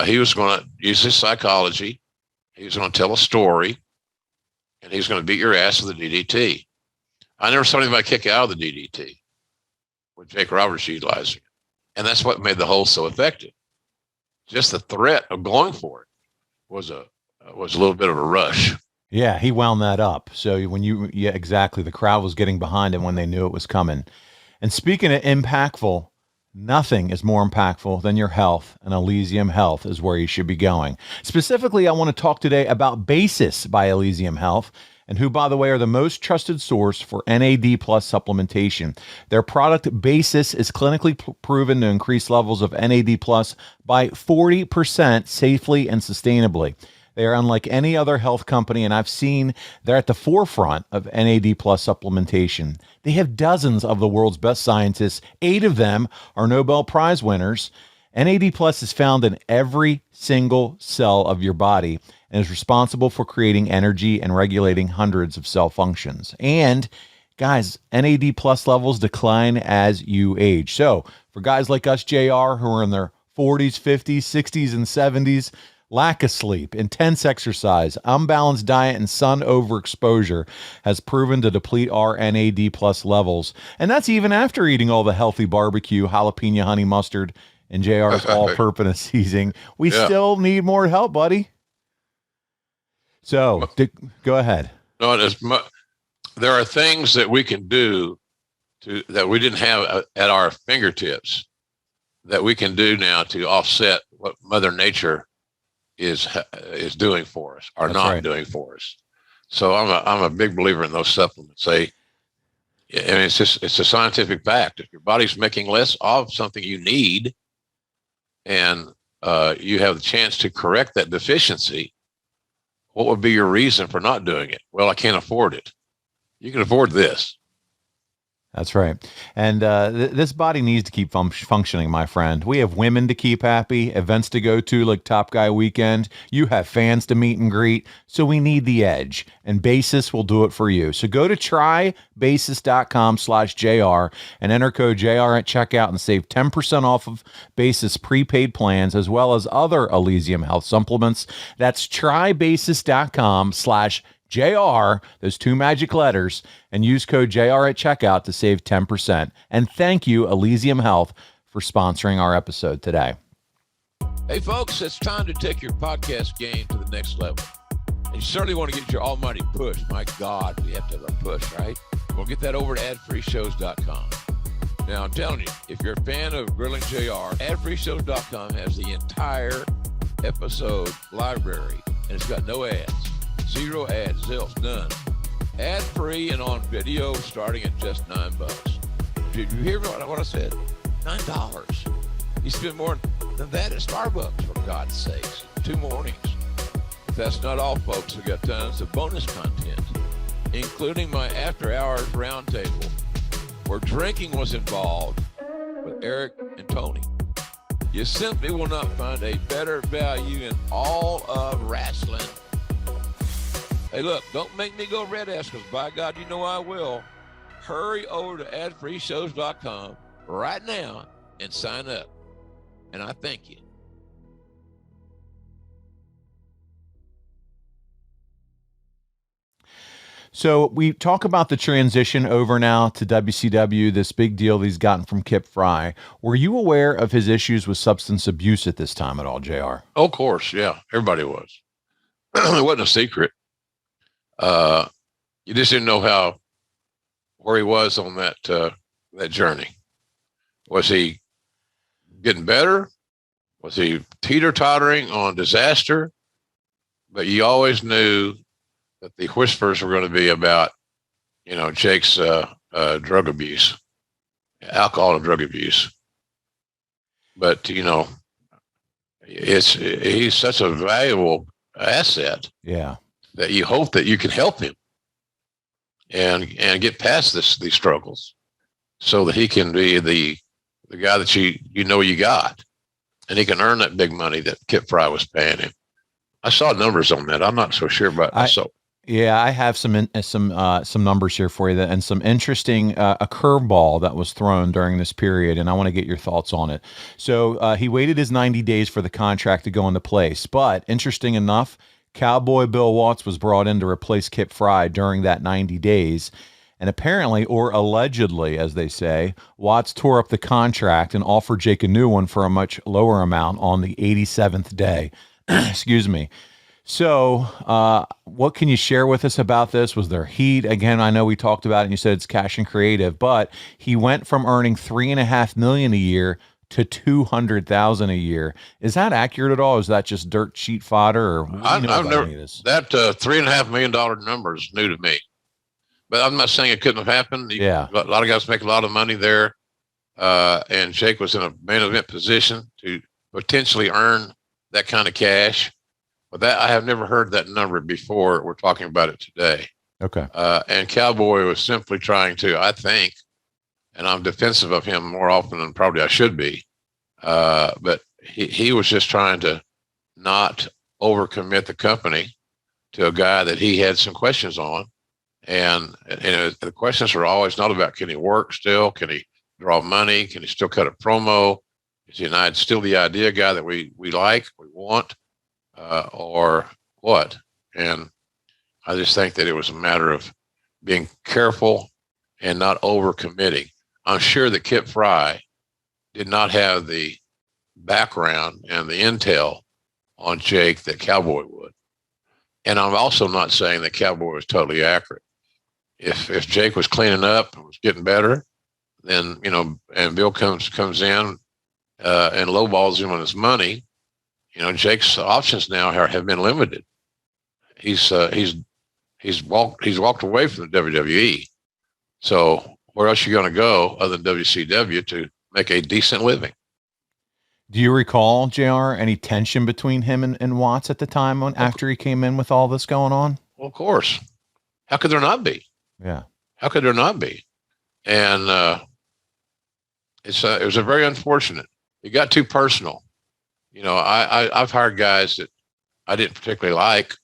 He was going to use his psychology. He was going to tell a story, and he was going to beat your ass with a DDT. I never saw anybody kick out of the DDT with Jake Roberts utilizing it. And that's what made the hold so effective. Just the threat of going for it was a little bit of a rush. Yeah, he wound that up. So exactly. The crowd was getting behind him when they knew it was coming. And speaking of impactful, nothing is more impactful than your health, and Elysium Health is where you should be going. Specifically, I want to talk today about Basis by Elysium Health, and who, by the way, are the most trusted source for NAD+ supplementation. Their product Basis is clinically proven to increase levels of NAD+ by 40% safely and sustainably. They are unlike any other health company, and I've seen they're at the forefront of NAD+ supplementation. They have dozens of the world's best scientists. 8 of them are Nobel Prize winners. NAD+ is found in every single cell of your body and is responsible for creating energy and regulating hundreds of cell functions. And guys, NAD+ levels decline as you age. So for guys like us, JR, who are in their 40s, 50s, 60s, and 70s, lack of sleep, intense exercise, unbalanced diet, and sun overexposure has proven to deplete our NAD+ levels. And that's even after eating all the healthy barbecue, jalapeno honey mustard, and JR's all-purpose seasoning. We still need more help, buddy. So go ahead. No, there are things that we can do that we didn't have at our fingertips that we can do now to offset what Mother Nature is doing for us or not doing for us. So I'm a big believer in those supplements. It's a scientific fact. If your body's making less of something you need, and you have the chance to correct that deficiency, what would be your reason for not doing it? Well, I can't afford it. You can afford this. That's right. And this body needs to keep functioning, my friend. We have women to keep happy, events to go to like Top Guy Weekend. You have fans to meet and greet. So we need the edge, and Basis will do it for you. So go to trybasis.com/JR and enter code JR at checkout and save 10% off of Basis prepaid plans, as well as other Elysium Health supplements. That's trybasis.com/JR, those two magic letters, and use code JR at checkout to save 10%. And thank you, Elysium Health, for sponsoring our episode today. Hey, folks, it's time to take your podcast game to the next level. And you certainly want to get your almighty push. My God, we have to have a push, right? We'll get that over to adfreeshows.com. Now, I'm telling you, if you're a fan of Grilling JR, adfreeshows.com has the entire episode library, and it's got no ads. 0 ads, zilch, none. Ad-free and on video starting at just $9. Did you hear what I said? $9. You spend more than that at Starbucks, for God's sakes. 2 mornings. But that's not all, folks. We've got tons of bonus content, including my after-hours roundtable, where drinking was involved with Eric and Tony. You simply will not find a better value in all of wrestling. Hey, look, don't make me go red ass, because by God, you know I will. Hurry over to adfreeshows.com right now and sign up. And I thank you. So we talk about the transition over now to WCW, this big deal that he's gotten from Kip Fry. Were you aware of his issues with substance abuse at this time at all, JR? Oh, of course, yeah. Everybody was. It wasn't a secret. You just didn't know where he was on that journey. Was he getting better? Was he teeter-tottering on disaster? But you always knew that the whispers were going to be about, Jake's drug abuse, alcohol and drug abuse. But, he's such a valuable asset. Yeah. That you hope that you can help him and get past these struggles, so that he can be the guy that you got, and he can earn that big money that Kip Fry was paying him. I saw numbers on that. I'm not so sure about myself. Yeah, I have some numbers here for you, and some interesting a curveball that was thrown during this period, and I want to get your thoughts on it. So he waited his 90 days for the contract to go into place, but interesting enough, Cowboy Bill Watts was brought in to replace Kip Fry during that 90 days. And apparently, or allegedly, as they say, Watts tore up the contract and offered Jake a new one for a much lower amount on the 87th day. Excuse me. So what can you share with us about this? Was there heat? Again, I know we talked about it and you said it's cash and creative, but he went from earning $3.5 million a year to $200,000 a year. Is that accurate at all? Is that just dirt sheet fodder? Or I've never, that $3.5 million number is new to me, but I'm not saying it couldn't have happened. Yeah. A lot of guys make a lot of money there. And Jake was in a main event position to potentially earn that kind of cash, but that I have never heard that number before. We're talking about it today. Okay. And Cowboy was simply trying to, I think, and I'm defensive of him more often than probably I should be. But he was just trying to not overcommit the company to a guy that he had some questions on. And the questions were always not about, can he work still? Can he draw money? Can he still cut a promo? Is he still the idea guy that we like, we want, or what? And I just think that it was a matter of being careful and not overcommitting. I'm sure that Kip Fry did not have the background and the intel on Jake that Cowboy would. And I'm also not saying that Cowboy was totally accurate. If Jake was cleaning up and was getting better, then, and Bill comes in and lowballs him on his money, Jake's options now have been limited. He's walked away from the WWE. So where else are you going to go other than WCW to make a decent living? Do you recall, JR, any tension between him and Watts at the time after he came in with all this going on? Well, of course. How could there not be? Yeah. How could there not be? And it was a very unfortunate. It got too personal. I've hired guys that I didn't particularly like.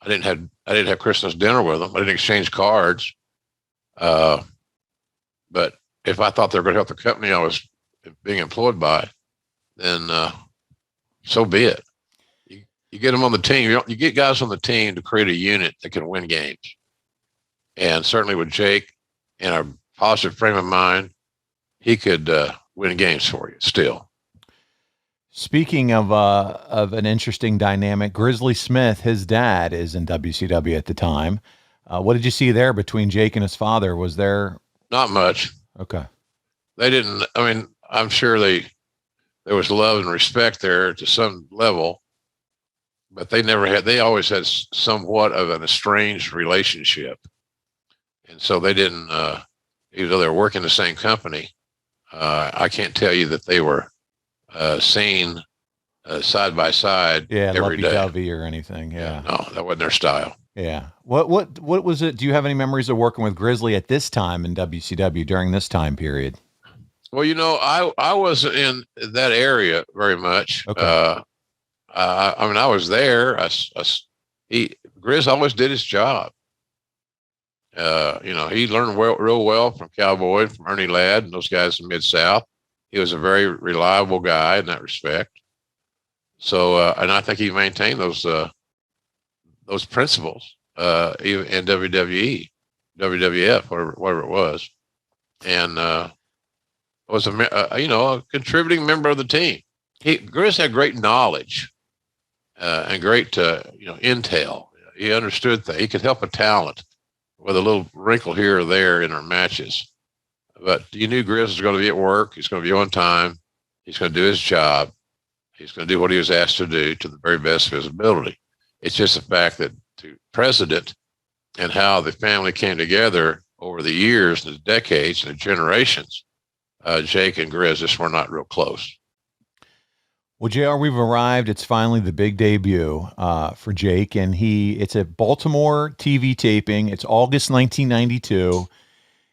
I didn't have Christmas dinner with them. I didn't exchange cards. But if I thought they were going to help the company I was being employed by, then so be it. You get them on the team. You get guys on the team to create a unit that can win games. And certainly with Jake in a positive frame of mind, he could win games for you still. Speaking of an interesting dynamic, Grizzly Smith, his dad, is in WCW at the time. What did you see there between Jake and his father? Was there not much? Okay. They didn't. I mean, I'm sure there was love and respect there to some level, but they always had somewhat of an estranged relationship. And so they didn't, even though they were working the same company, I can't tell you that they were seen side by side every day. Lovey-dovey or anything. Yeah. No, that wasn't their style. Yeah. What was it? Do you have any memories of working with Grizzly at this time in WCW during this time period? Well, I wasn't in that area very much. Okay. I was there. Grizz always did his job. He learned real well from Cowboy, from Ernie Ladd, and those guys in Mid-South. He was a very reliable guy in that respect. So, and I think he maintained those principles, even in WWE, WWF, whatever it was, and was a contributing member of the team. Grizz had great knowledge and great intel. He understood things. He could help a talent with a little wrinkle here or there in our matches. But you knew Grizz was going to be at work. He's going to be on time. He's going to do his job. He's going to do what he was asked to do to the very best of his ability. It's just the fact that to President and how the family came together over the years, the decades, and the generations, Jake and Grizz just were not real close. Well, JR, we've arrived. It's finally the big debut for Jake, and it's a Baltimore TV taping. It's August 1992.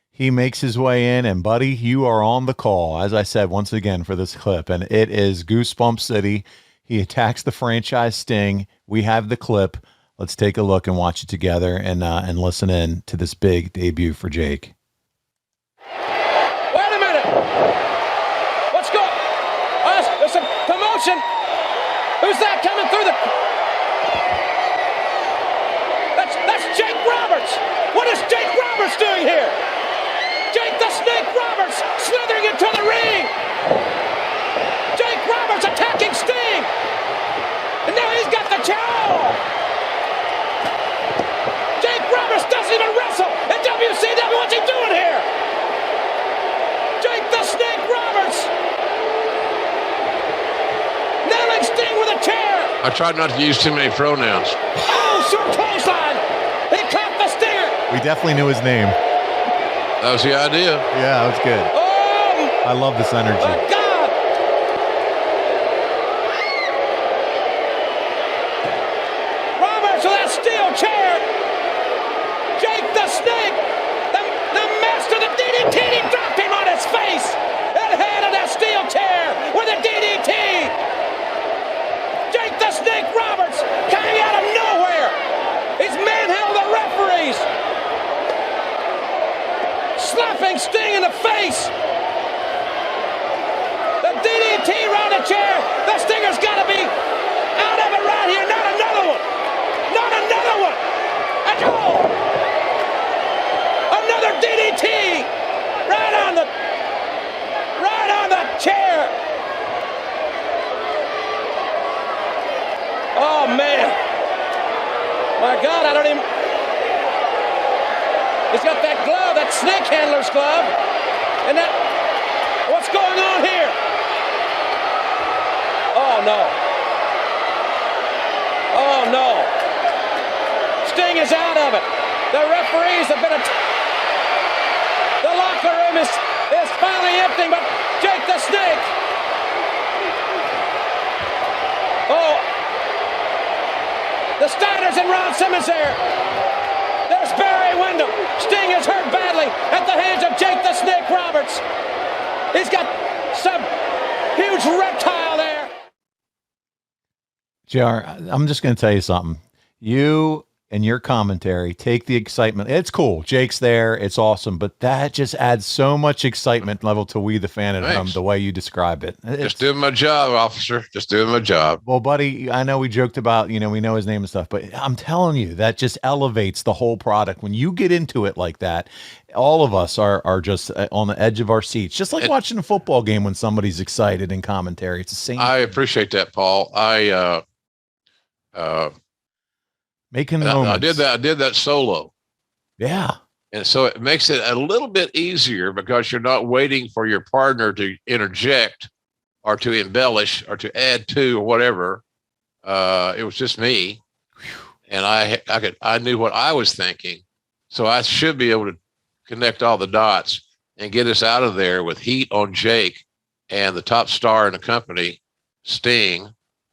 He makes his way in, and buddy, you are on the call, as I said once again for this clip, and it is Goosebump City. He attacks the franchise Sting. We have the clip. Let's take a look and watch it together and listen in to this big debut for Jake. Wait a minute! What's going on? There's some commotion! Who's that coming through the... That's Jake Roberts! What is Jake Roberts doing here? Jake the Snake Roberts slithering into the ring! Jake Roberts attacking Sting! And now he's got the chow! Jake Roberts doesn't even wrestle in WCW! What's he doing here? Jake the Snake Roberts! Nailing Sting with a chair! I tried not to use too many pronouns. Oh, super clothesline! He caught the Stinger! We definitely knew his name. That was the idea. Yeah, that was good. Oh! I love this energy. My God! Roberts with that steel chair! Jake the Snake! The master of the DDT! He dropped him on his face! And handed that steel chair with a DDT! Jake the Snake Roberts coming out of nowhere! He's manhandled the referees! Slapping Sting in the face! The DDT around the chair! The Stinger's got to be out of it right here! Not another one! Not another one! And oh! Another DDT! Right on the chair! Oh man! My God, I don't even... He's got that glove, that snake handler's glove. And that, what's going on here? no. Oh, no. Sting is out of it. The referees have been... The locker room is finally empty, but Jake the Snake... Oh, the Steiners and Ron Simmons there. There's Barry Windham. Sting is hurt badly at the hands of Jake the Snake Roberts. He's got some huge reptile there. JR, I'm just going to tell you something. You and your commentary take the excitement. It's cool. Jake's there. It's awesome. But that just adds so much excitement level to we, the fan at home, the way you describe it. Just doing my job, officer. Just doing my job. Well, buddy, I know we joked about, we know his name and stuff, but I'm telling you, that just elevates the whole product. When you get into it like that, all of us are just on the edge of our seats, just like watching a football game when somebody's excited in commentary. It's the same. I appreciate that, Paul. Making moments. I did that solo. Yeah. And so it makes it a little bit easier because you're not waiting for your partner to interject or to embellish or to add to or whatever. It was just me. And I knew what I was thinking. So I should be able to connect all the dots and get us out of there with heat on Jake and the top star in the company, Sting,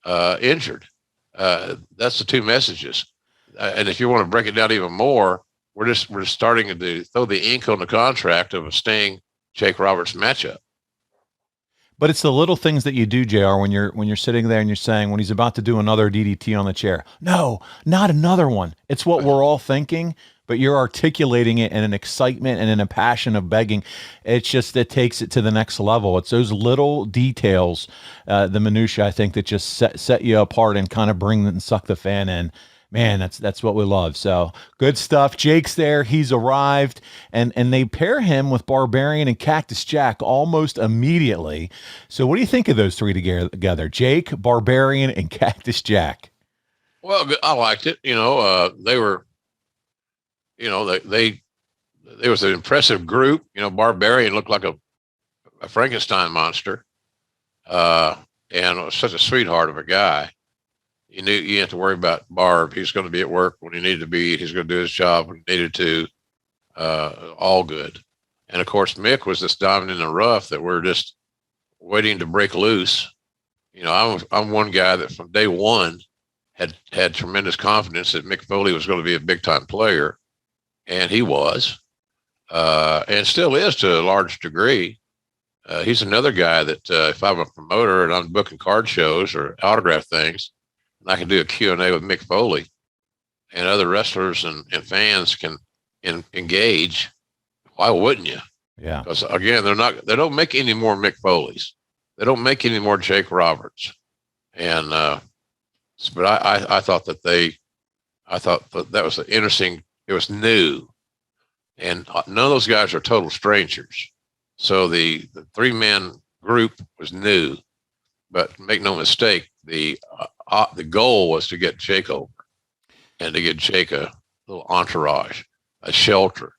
injured. That's the two messages. And if you want to break it down even more, we're starting to throw the ink on the contract of a Sting Jake Roberts matchup. But it's the little things that you do, JR, when you're sitting there and you're saying, when he's about to do another DDT on the chair, no, not another one. It's what we're all thinking, but you're articulating it in an excitement and in a passion of begging. It's just, it takes it to the next level. It's those little details, the minutia, I think, that just set you apart and kind of bring and suck the fan in. Man, that's what we love. So good stuff. Jake's there. He's arrived, and they pair him with Barbarian and Cactus Jack almost immediately. So what do you think of those three together? Jake, Barbarian, and Cactus Jack. Well, I liked it. They were, they was an impressive group. Barbarian looked like a Frankenstein monster, and was such a sweetheart of a guy. You knew you didn't have to worry about Barb. He's going to be at work when he needed to be. He's going to do his job when he needed to. All good. And of course, Mick was this diamond in the rough that we're just waiting to break loose. I'm one guy that from day one had tremendous confidence that Mick Foley was going to be a big time player, and he was, and still is to a large degree. He's another guy that if I'm a promoter and I'm booking card shows or autograph things, and I can do a Q&A with Mick Foley, and other wrestlers and fans can engage. Why wouldn't you? Yeah. Because again, they don't make any more Mick Foleys. They don't make any more Jake Roberts. And, but I thought that that was interesting. It was new, and none of those guys are total strangers. So the 3-man group was new, but make no mistake, the goal was to get Jake over and to get Jake a little entourage, a shelter.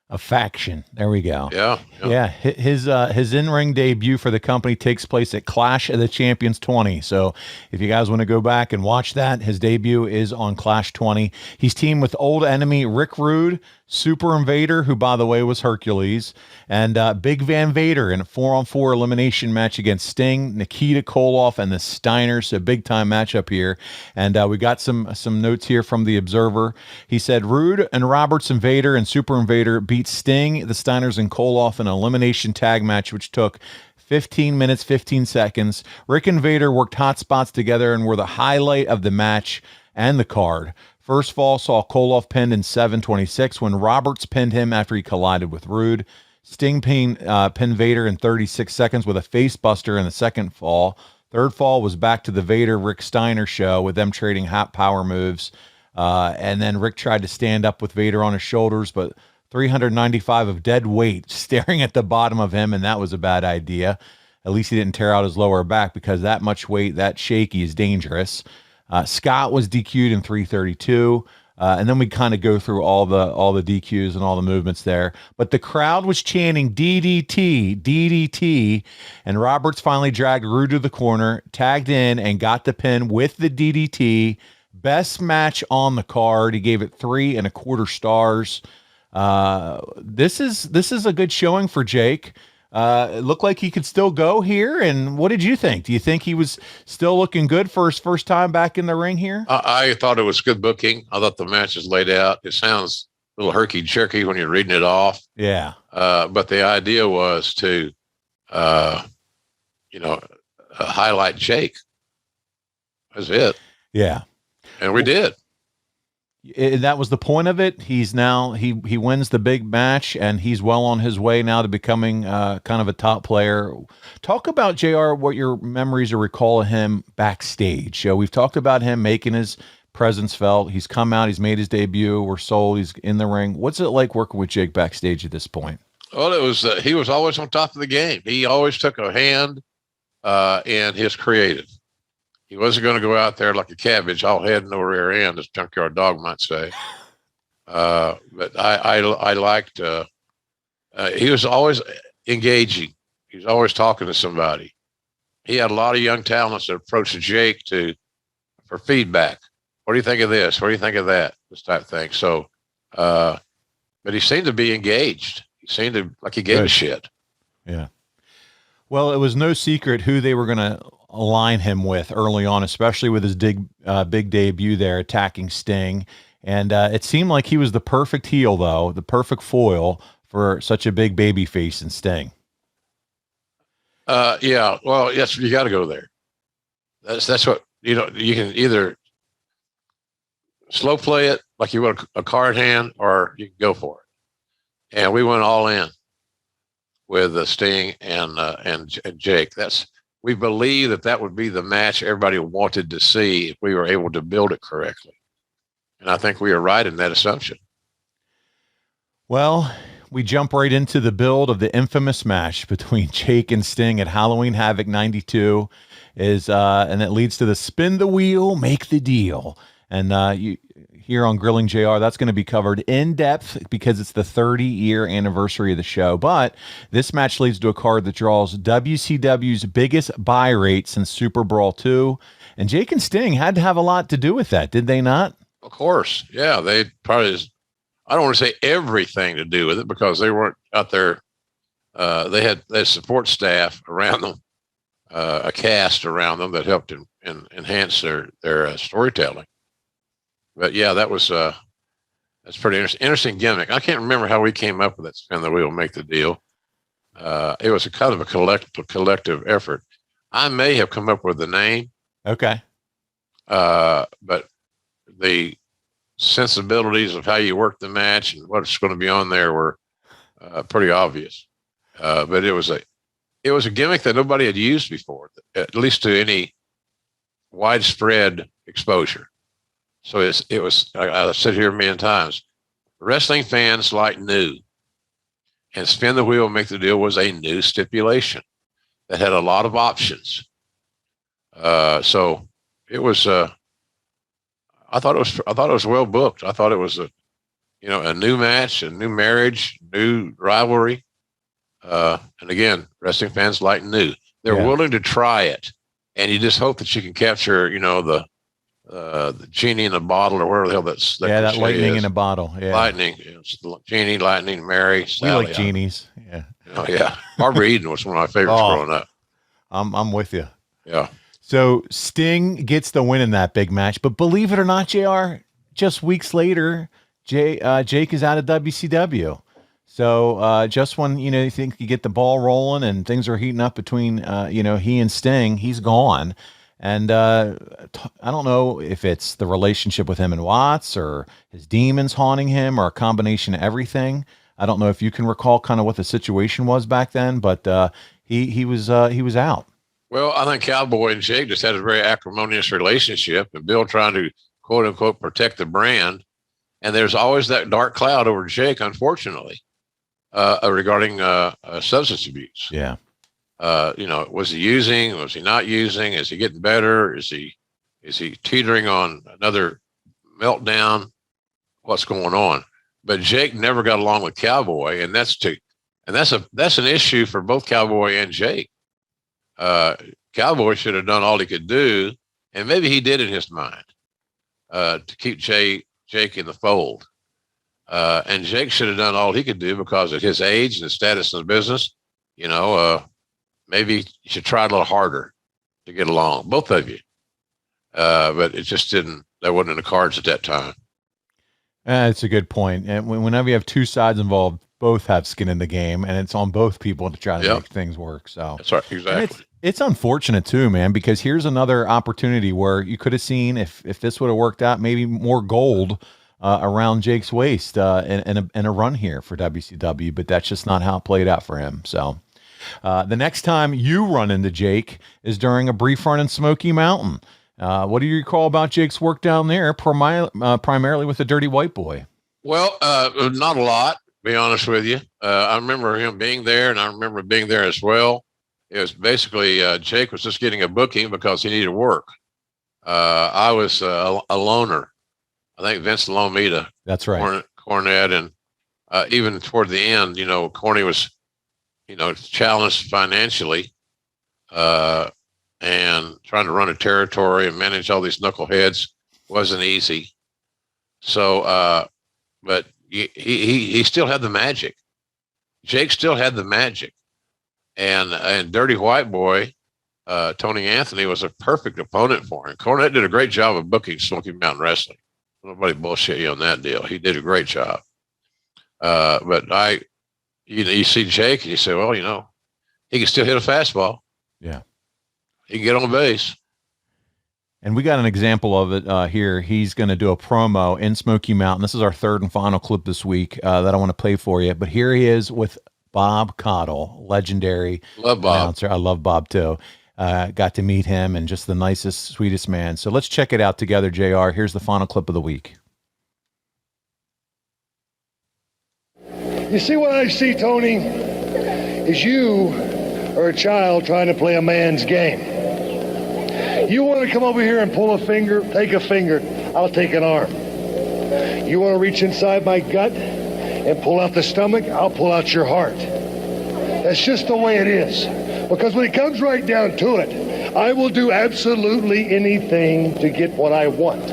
A faction. There we go. Yeah. His in-ring debut for the company takes place at Clash of the Champions 20. So if you guys want to go back and watch that, his debut is on Clash 20. He's teamed with old enemy Rick Rude, Super Invader, who by the way was Hercules, and Big Van Vader in a 4-on-4 elimination match against Sting, Nikita Koloff, and the Steiners. A big time matchup here. And we got some notes here from the Observer. He said Rude and Roberts and Vader and Super Invader beat Sting, the Steiners, and Koloff in an elimination tag match, which took 15 minutes, 15 seconds. Rick and Vader worked hot spots together and were the highlight of the match and the card. First fall saw Koloff pinned in 7:26 when Roberts pinned him after he collided with Rude. Sting pinned Vader in 36 seconds with a face buster in the second fall. Third fall was back to the Vader-Rick Steiner show with them trading hot power moves. And then Rick tried to stand up with Vader on his shoulders, but 395 of dead weight staring at the bottom of him, and that was a bad idea. At least he didn't tear out his lower back, because that much weight, that shaky, is dangerous. Scott was DQ'd in 332. And then we kind of go through all the DQs and all the movements there. But the crowd was chanting DDT, DDT, and Roberts finally dragged Rude to the corner, tagged in, and got the pin with the DDT. Best match on the card. He gave it 3.25 stars. This is a good showing for Jake. It looked like he could still go here. And what did you think? Do you think he was still looking good for his first time back in the ring here? I thought it was good booking. I thought the match is laid out. It sounds a little herky-jerky when you're reading it off. Yeah. But the idea was to, highlight Jake. That's it. Yeah. And we did. That was the point of it. He's now he wins the big match, and he's well on his way now to becoming kind of a top player. Talk about JR, what your memories or recall of him backstage. We've talked about him making his presence felt. He's come out, he's made his debut, we're sold, he's in the ring. What's it like working with Jake backstage at this point? Well, it was he was always on top of the game. He always took a hand in his creative. He wasn't going to go out there like a cabbage, all head and no rear end, as Junkyard Dog might say. But I liked. He was always engaging. He was always talking to somebody. He had a lot of young talents that approached Jake for feedback. What do you think of this? What do you think of that? This type of thing. So, but he seemed to be engaged. He seemed to like he gave a shit. Yeah. Well, it was no secret who they were going to align him with early on, especially with his big debut there attacking Sting. And it seemed like he was the perfect heel, though, the perfect foil for such a big baby face in Sting. Yeah. Well, yes, you got to go there. That's what, you can either slow play it like you want a card hand, or you can go for it. And we went all in with Sting and Jake. We believe that would be the match everybody wanted to see if we were able to build it correctly. And I think we are right in that assumption. Well, we jump right into the build of the infamous match between Jake and Sting at Halloween Havoc 92 and it leads to the spin the wheel, make the deal. And here on Grilling JR, that's going to be covered in depth because it's the 30-year anniversary of the show. But this match leads to a card that draws WCW's biggest buy rate since Super Brawl 2. And Jake and Sting had to have a lot to do with that, did they not? Of course. Yeah, they probably, I don't want to say everything to do with it because they weren't out there. They had support staff around them, a cast around them that helped enhance their storytelling. But yeah, that's pretty interesting gimmick. I can't remember how we came up with that spin the wheel, make the deal. It was a kind of a collective effort. I may have come up with the name. Okay. But the sensibilities of how you work the match and what's going to be on there were pretty obvious. But it was a gimmick that nobody had used before, at least to any widespread exposure. So it was, I said here a million times, wrestling fans like new, and spin the wheel, make the deal was a new stipulation that had a lot of options. So it was, I thought it was well booked. I thought it was a new match, a new marriage, new rivalry. And again, wrestling fans like new. They're willing to try it, and you just hope that you can capture, the genie in a bottle or whatever the hell that lightning is. In a bottle. Yeah. Lightning. Genie, lightning, Mary, Sally. We like genies. Yeah. Oh yeah. Barbara Eden was one of my favorites growing up. I'm with you. Yeah. So Sting gets the win in that big match, but believe it or not, JR, just weeks later, Jake is out of WCW. So just when, you think you get the ball rolling and things are heating up between, he and Sting, he's gone. And I don't know if it's the relationship with him and Watts or his demons haunting him or a combination of everything. I don't know if you can recall kind of what the situation was back then, but he was out. Well, I think Cowboy and Jake just had a very acrimonious relationship, and Bill trying to quote unquote protect the brand. And there's always that dark cloud over Jake, unfortunately, regarding substance abuse. Yeah. Was he using? Was he not using? Is he getting better? Is he teetering on another meltdown? what's going on. But Jake never got along with Cowboy, and that's an issue for both Cowboy and Jake. Cowboy should have done all he could do, and maybe he did in his mind, to keep Jake in the fold. And Jake should have done all he could do because of his age and his status in the business. Maybe you should try a little harder to get along, both of you. But it just didn't. That wasn't in the cards at that time. That's a good point. And whenever you have two sides involved, both have skin in the game, and it's on both people to try to make things work. So that's right, exactly. It's unfortunate too, man, because here's another opportunity where you could have seen if this would have worked out, maybe more gold around Jake's waist in a run here for WCW, but that's just not how it played out for him. So the next time you run into Jake is during a brief run in Smoky Mountain. What do you recall about Jake's work down there, primarily with the Dirty White Boy? Well, not a lot, to be honest with you. I remember him being there, and I remember being there as well. It was basically Jake was just getting a booking because he needed work. I was a loaner. I think Vince loaned me to Cornette, and even toward the end, Corny was, challenged financially. And trying to run a territory and manage all these knuckleheads wasn't easy. So, but he still had the magic. Jake still had the magic, and Dirty White Boy, Tony Anthony, was a perfect opponent for him. Cornette did a great job of booking Smoky Mountain Wrestling. Nobody bullshit you on that deal. He did a great job. But you see Jake and you say, well, he can still hit a fastball. Yeah. He can get on base. And we got an example of it here. He's going to do a promo in Smoky Mountain. This is our third and final clip this week that I want to play for you. But here he is with Bob Caudle, legendary announcer. I love Bob too. Got to meet him, and just the nicest, sweetest man. So let's check it out together, JR. Here's the final clip of the week. You see what I see, Tony, is you are a child trying to play a man's game. You want to come over here and pull a finger, take a finger, I'll take an arm. You want to reach inside my gut and pull out the stomach, I'll pull out your heart. That's just the way it is. Because when it comes right down to it, I will do absolutely anything to get what I want.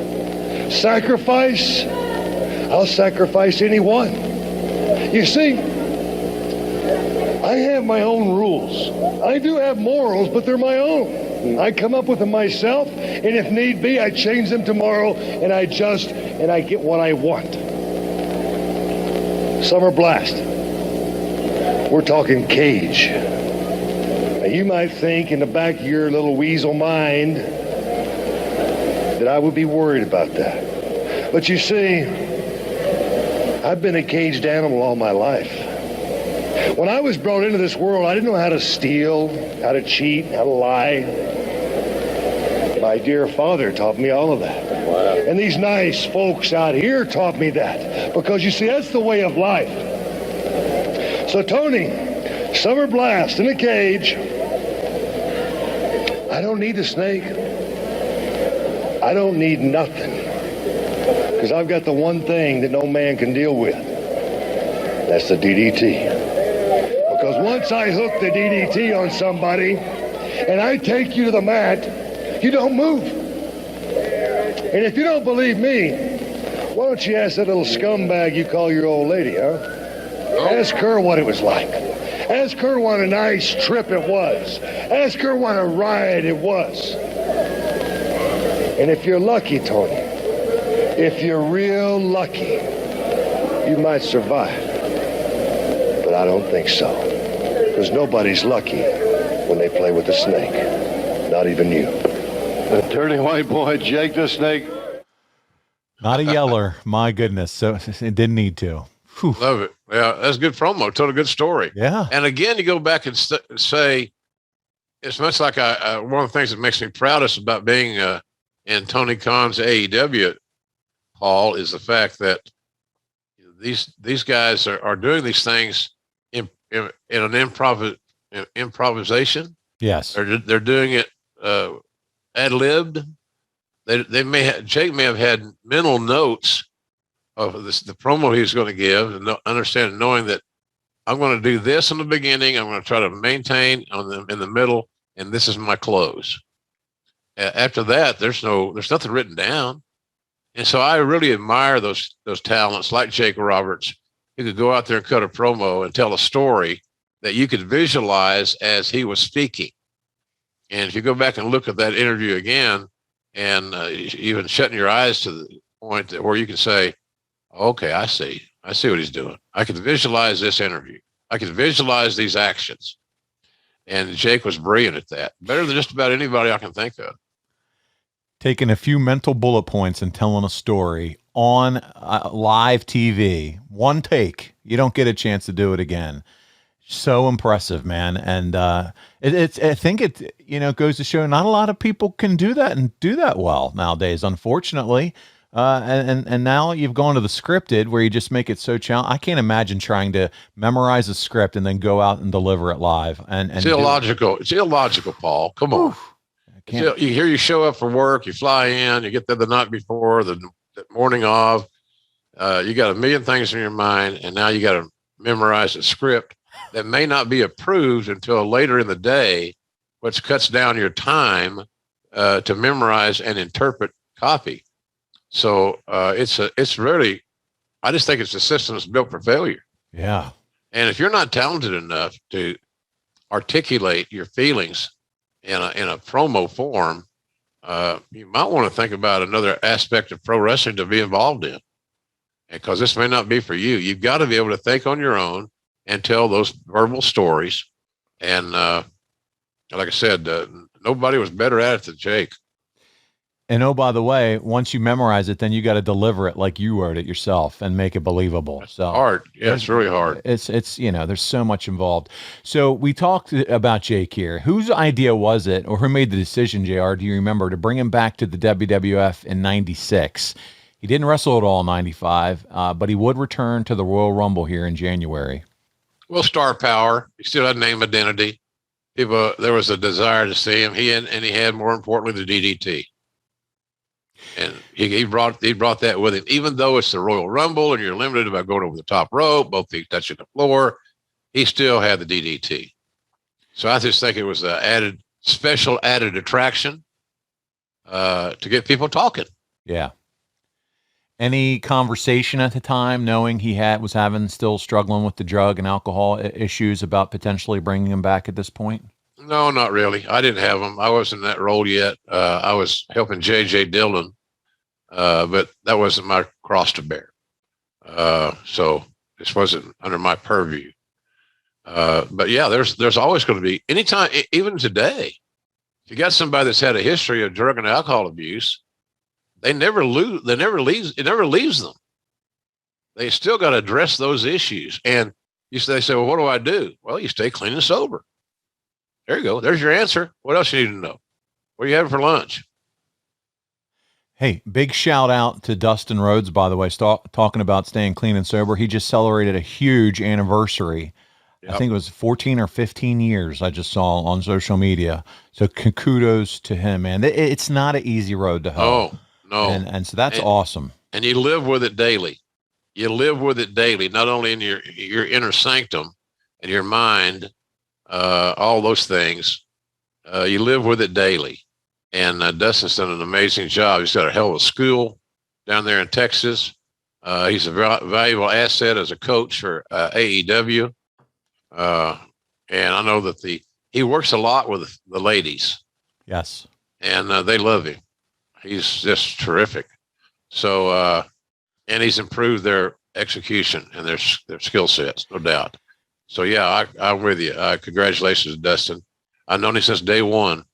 Sacrifice, I'll sacrifice anyone. You see, I have my own rules. I do have morals, but they're my own. I come up with them myself, and if need be, I change them tomorrow, and I get what I want. Summer Blast. We're talking cage. Now, you might think in the back of your little weasel mind that I would be worried about that. But you see, I've been a caged animal all my life. When I was brought into this world, I didn't know how to steal, how to cheat, how to lie. My dear father taught me all of that. Wow. And these nice folks out here taught me that. Because you see, that's the way of life. So Tony, Summer Blast in a cage. I don't need a snake. I don't need nothing. Because I've got the one thing that no man can deal with. That's the DDT. Because once I hook the DDT on somebody and I take you to the mat, you don't move. And if you don't believe me, why don't you ask that little scumbag you call your old lady, huh? Ask her what it was like. Ask her what a nice trip it was. Ask her what a ride it was. And if you're lucky, Tony, if you're real lucky, you might survive. But I don't think so. Because nobody's lucky when they play with a snake. Not even you. The Dirty White Boy, Jake the Snake. Not a yeller. My goodness. So it didn't need to. Whew. Love it. Yeah, that's a good promo. Told a good story. Yeah. And again, you go back and say, it's much like one of the things that makes me proudest about being in Tony Khan's AEW, Paul, is the fact that these guys are doing these things in an improvisation. Yes. They're doing it ad-libbed. Jake may have had mental notes of this, the promo he was going to give, and knowing that I'm going to do this in the beginning. I'm going to try to maintain in the middle, and this is my close. After that, there's nothing written down. And so I really admire those talents like Jake Roberts, who could go out there and cut a promo and tell a story that you could visualize as he was speaking. And if you go back and look at that interview again, and even shutting your eyes to the point where you can say, okay, I see what he's doing. I can visualize this interview. I can visualize these actions. And Jake was brilliant at that. Better than just about anybody I can think of. Taking a few mental bullet points and telling a story on live TV, one take. You don't get a chance to do it again. So impressive, man. And I think it goes to show not a lot of people can do that and do that well nowadays, unfortunately. And now you've gone to the scripted where you just make it so challenging. I can't imagine trying to memorize a script and then go out and deliver it live. And it's illogical. It's illogical, Paul. Come on. You show up for work, you fly in, you get there the night before, the morning of, you got a million things in your mind, and now you got to memorize a script that may not be approved until later in the day, which cuts down your time to memorize and interpret copy. So it's really, I just think it's a system that's built for failure. Yeah. And if you're not talented enough to articulate your feelings in a promo form, you might want to think about another aspect of pro wrestling to be involved in, because this may not be for you. You've got to be able to think on your own and tell those verbal stories. And like I said, nobody was better at it than Jake. And oh, by the way, once you memorize it, then you got to deliver it like you wrote it yourself and make it believable. That's so hard. Yeah, it's really hard. It's there's so much involved. So we talked about Jake here. Whose idea was it, or who made the decision, JR, do you remember, to bring him back to the WWF in 96? He didn't wrestle at all in 95, but he would return to the Royal Rumble here in January. Well, star power. He still had name identity. People, there was a desire to see him. He had, more importantly, the DDT. And he brought that with him, even though it's the Royal Rumble and you're limited about going over the top rope, both feet touching the floor. He still had the DDT. So I just think it was an special added attraction to get people talking. Yeah. Any conversation at the time, knowing he was still struggling with the drug and alcohol issues, about potentially bringing him back at this point? No, not really. I didn't have him. I wasn't in that role yet. I was helping J.J. Dillon, but that wasn't my cross to bear. So this wasn't under my purview. But yeah, there's always going to be, anytime, even today, if you got somebody that's had a history of drug and alcohol abuse, it never leaves them. They still got to address those issues. And they say, well, what do I do? Well, you stay clean and sober. There you go. There's your answer. What else you need to know? What are you having for lunch? Hey, big shout out to Dustin Rhodes, by the way, talking about staying clean and sober. He just celebrated a huge anniversary. Yep. I think it was 14 or 15 years I just saw on social media. So kudos to him, man. It's not an easy road to hoe. No. And so that's awesome. And you live with it daily. You live with it daily, not only in your inner sanctum and your mind, all those things. You live with it daily. And Dustin's done an amazing job. He's got a hell of a school down there in Texas. He's a valuable asset as a coach for AEW. And I know that he works a lot with the ladies. Yes. And they love him. He's just terrific. So, and he's improved their execution and their skill sets, no doubt. So yeah, I'm with you. Congratulations to Dustin. I've known him since day one,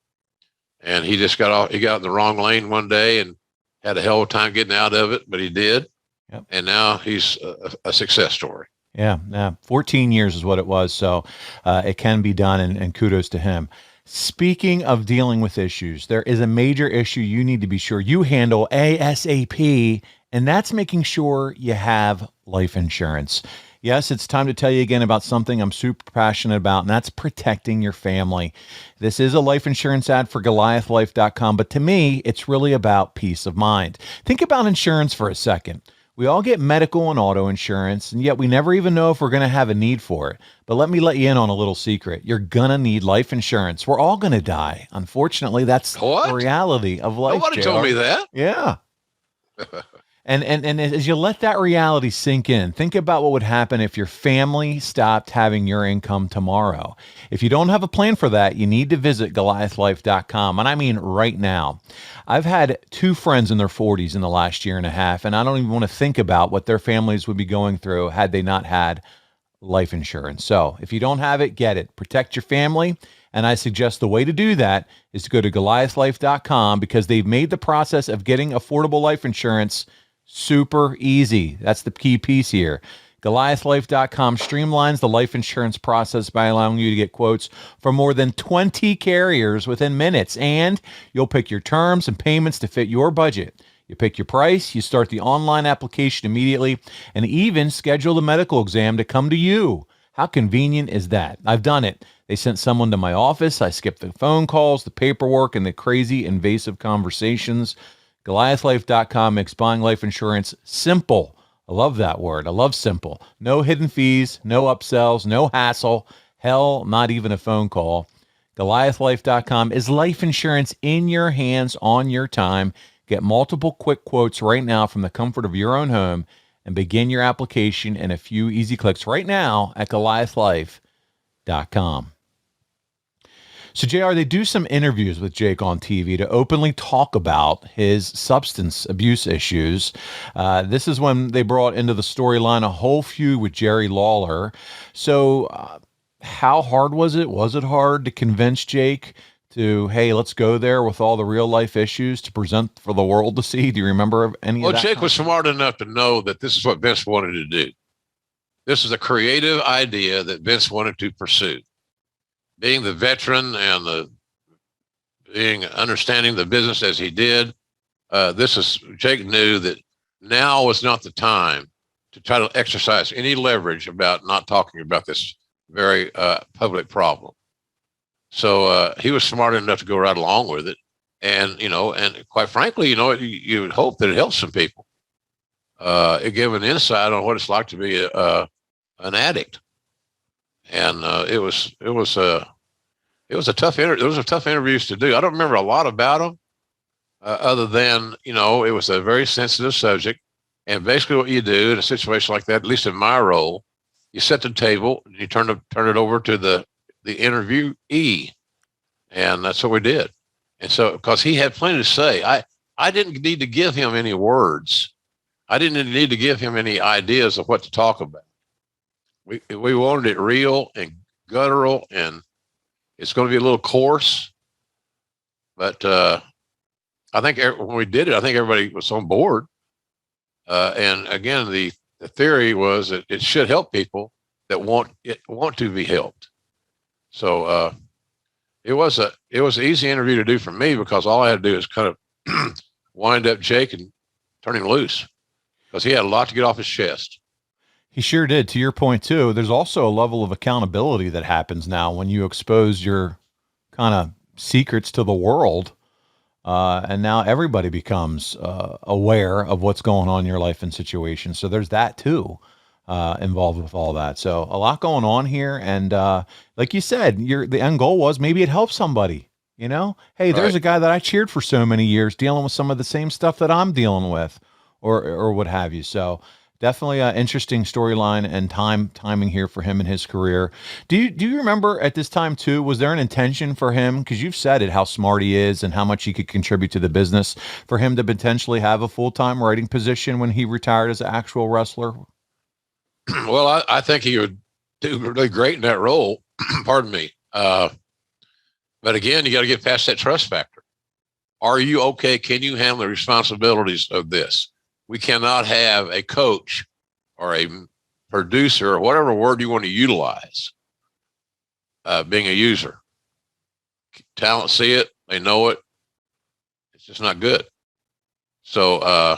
and he just got in the wrong lane one day and had a hell of a time getting out of it, but he did. Yep. And now he's a success story. Yeah. 14 years is what it was. So it can be done, and kudos to him. Speaking of dealing with issues, there is a major issue you need to be sure you handle ASAP, and that's making sure you have life insurance. Yes, it's time to tell you again about something I'm super passionate about, and that's protecting your family. This is a life insurance ad for Goliathlife.com, but to me, it's really about peace of mind. Think about insurance for a second. We all get medical and auto insurance, and yet we never even know if we're going to have a need for it. But let me let you in on a little secret. You're going to need life insurance. We're all going to die. Unfortunately, that's What? the reality of life. Nobody JR. told me that. Yeah. And as you let that reality sink in, think about what would happen if your family stopped having your income tomorrow. If you don't have a plan for that, you need to visit Goliathlife.com. And I mean right now. I've had 2 friends in their 40s in the last year and a half, and I don't even want to think about what their families would be going through had they not had life insurance. So if you don't have it, get it. Protect your family. And I suggest the way to do that is to go to Goliathlife.com, because they've made the process of getting affordable life insurance super easy. That's the key piece here. Goliathlife.com streamlines the life insurance process by allowing you to get quotes from more than 20 carriers within minutes, and you'll pick your terms and payments to fit your budget. You pick your price, you start the online application immediately, and even schedule the medical exam to come to you. How convenient is that? I've done it. They sent someone to my office. I skipped the phone calls, the paperwork, and the crazy invasive conversations. Goliathlife.com makes buying life insurance simple. I love that word. I love simple. No hidden fees, no upsells, no hassle. Hell, not even a phone call. Goliathlife.com is life insurance in your hands on your time. Get multiple quick quotes right now from the comfort of your own home and begin your application in a few easy clicks right now at Goliathlife.com. So, JR, they do some interviews with Jake on TV to openly talk about his substance abuse issues. This is when they brought into the storyline a whole feud with Jerry Lawler. So how hard was it? Was it hard to convince Jake to, hey, let's go there with all the real life issues to present for the world to see? Do you remember any of that? Well, Jake was smart enough to know that this is what Vince wanted to do. This is a creative idea that Vince wanted to pursue. Being the veteran and understanding the business as he did, Jake knew that now was not the time to try to exercise any leverage about not talking about this very public problem. So he was smart enough to go right along with it. And, and quite frankly, you would hope that it helps some people. It gave an insight on what it's like to be an addict. And it was a tough interviews to do. I don't remember a lot about them, other than it was a very sensitive subject. And basically, what you do in a situation like that, at least in my role, you set the table and you turn it over to the interviewee, and that's what we did. And so, because he had plenty to say, I didn't need to give him any words. I didn't need to give him any ideas of what to talk about. We wanted it real and guttural, and it's going to be a little coarse, but I think when we did it, I think everybody was on board. And again, the theory was that it should help people that want to be helped. So it was an easy interview to do for me, because all I had to do is kind of wind up Jake and turn him loose, because he had a lot to get off his chest. He sure did. To your point, too, there's also a level of accountability that happens now when you expose your kind of secrets to the world. And now everybody becomes aware of what's going on in your life and situation. So there's that, too, involved with all that. So a lot going on here. And like you said, the end goal was maybe it helps somebody. Hey, there's a guy that I cheered for so many years dealing with some of the same stuff that I'm dealing with, or what have you. So definitely an interesting storyline and timing here for him in his career. Do you remember at this time too, was there an intention for him, because you've said it, how smart he is and how much he could contribute to the business, for him to potentially have a full-time writing position when he retired as an actual wrestler? Well, I think he would do really great in that role. Pardon me. But again, you got to get past that trust factor. Are you okay? Can you handle the responsibilities of this? We cannot have a coach or a producer, or whatever word you want to utilize, being a user. Talent see it, they know it. It's just not good. So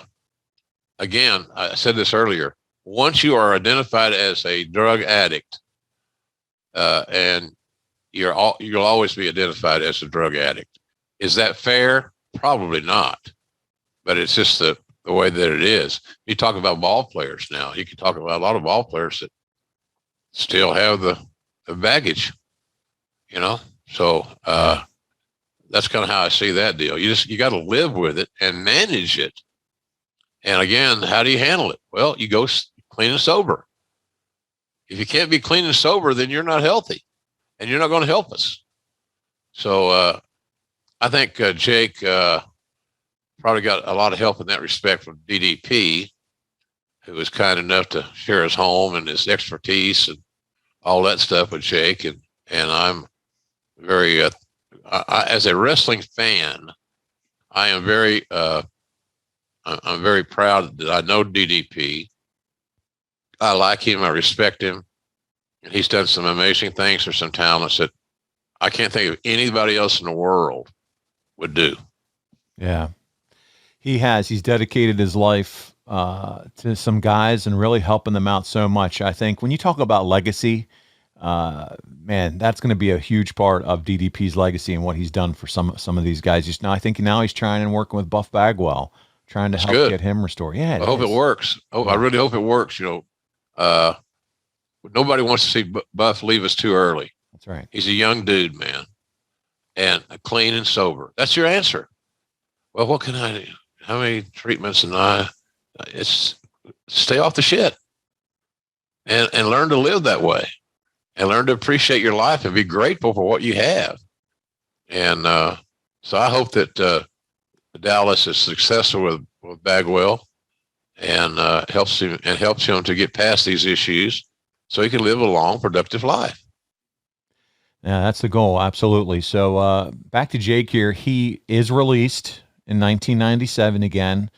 again, I said this earlier. Once you are identified as a drug addict, and you'll always be identified as a drug addict. Is that fair? Probably not. But it's just the the way that it is. You talk about ball players now. You can talk about a lot of ball players that still have the baggage, you know? So that's kind of how I see that deal. You got to live with it and manage it. And again, how do you handle it? Well, you go clean and sober. If you can't be clean and sober, then you're not healthy and you're not going to help us. So I think Jake probably got a lot of help in that respect from DDP, who was kind enough to share his home and his expertise and all that stuff with Jake. And I'm very, as a wrestling fan, I am very, I'm very proud that I know DDP. I like him. I respect him. And he's done some amazing things for some talents that I can't think of anybody else in the world would do. Yeah, he has. He's dedicated his life to some guys and really helping them out so much. I think when you talk about legacy, man, that's going to be a huge part of DDP's legacy and what he's done for some of these guys. I think now he's trying and working with Buff Bagwell, trying to help get him restored. Yeah, I hope it works. I really hope it works. You know, nobody wants to see Buff leave us too early. That's right. He's a young dude, man, and clean and sober. That's your answer. Well, what can I do? How many treatments? And it's stay off the shit and learn to live that way and learn to appreciate your life and be grateful for what you have. And so I hope that Dallas is successful with Bagwell and helps him to get past these issues so he can live a long, productive life. Yeah, that's the goal. Absolutely. So back to Jake here. He is released in 1997 again.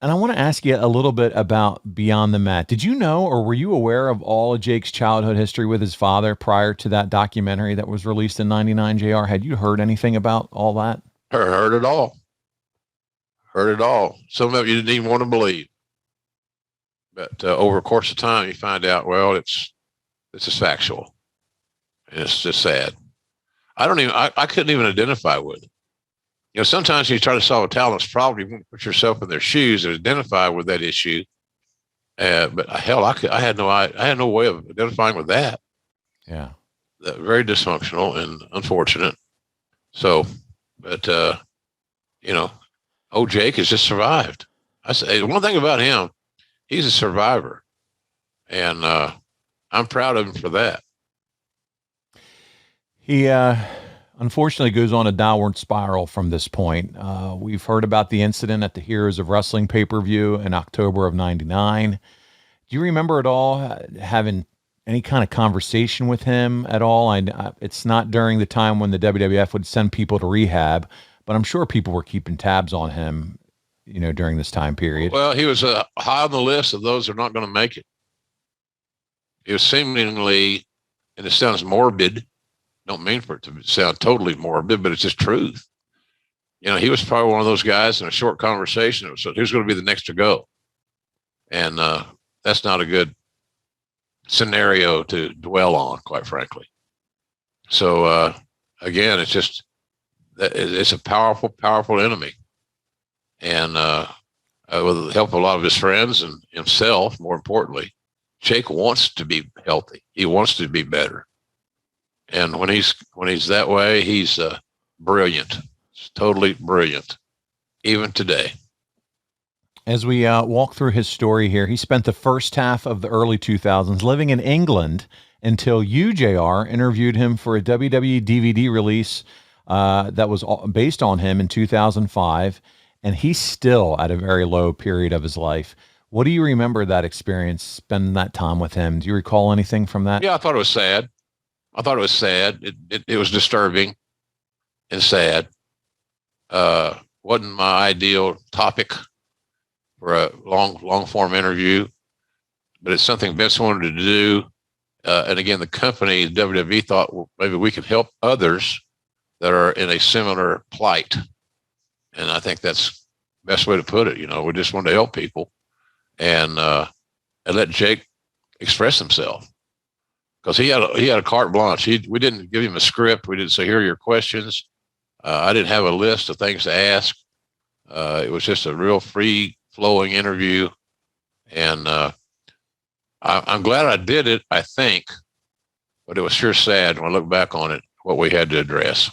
And I want to ask you a little bit about Beyond the Mat. Did you know, or were you aware of all of Jake's childhood history with his father prior to that documentary that was released in 99, JR? Had you heard anything about all that? Heard it all. Heard it all. Some of it you didn't even want to believe. But over a course of time, you find out, well, this is factual. And it's just sad. I couldn't even identify with it. You know, sometimes when you try to solve a talent's problem, you want to put yourself in their shoes and identify with that issue. But hell, I had no way of identifying with that. Yeah. Very dysfunctional and unfortunate. So, but, you know, Jake has just survived. I say one thing about him, he's a survivor. And I'm proud of him for that. He unfortunately goes on a downward spiral from this point. We've heard about the incident at the Heroes of Wrestling pay-per-view in October of 99. Do you remember at all having any kind of conversation with him at all? It's not during the time when the WWF would send people to rehab, but I'm sure people were keeping tabs on him, you know, during this time period. Well, he was high on the list of those who are not going to make it. He was seemingly, and it sounds morbid, don't mean for it to sound totally morbid, but it's just truth. You know, he was probably one of those guys in a short conversation. It was, who's going to be the next to go? And that's not a good scenario to dwell on, quite frankly. So, again, it's a powerful, powerful enemy. And with the help of a lot of his friends and himself, more importantly, Jake wants to be healthy. He wants to be better. And when he's that way, he's brilliant. It's totally brilliant, even today. As we walk through his story here, he spent the first half of the early 2000s living in England until you, JR, interviewed him for a WWE DVD release that was based on him in 2005. And he's still at a very low period of his life. What do you remember that experience, spending that time with him? Do you recall anything from that? Yeah, I thought it was sad. It was disturbing and sad. Wasn't my ideal topic for a long form interview, but it's something Vince wanted to do. And again, the company, WWE, thought, well, maybe we could help others that are in a similar plight. And I think that's the best way to put it. You know, we just wanted to help people and let Jake express himself. Because he had a carte blanche. We didn't give him a script. We didn't say, here are your questions. I didn't have a list of things to ask. It was just a real free flowing interview. And I'm glad I did it, I think, but it was sure sad when I look back on it, what we had to address.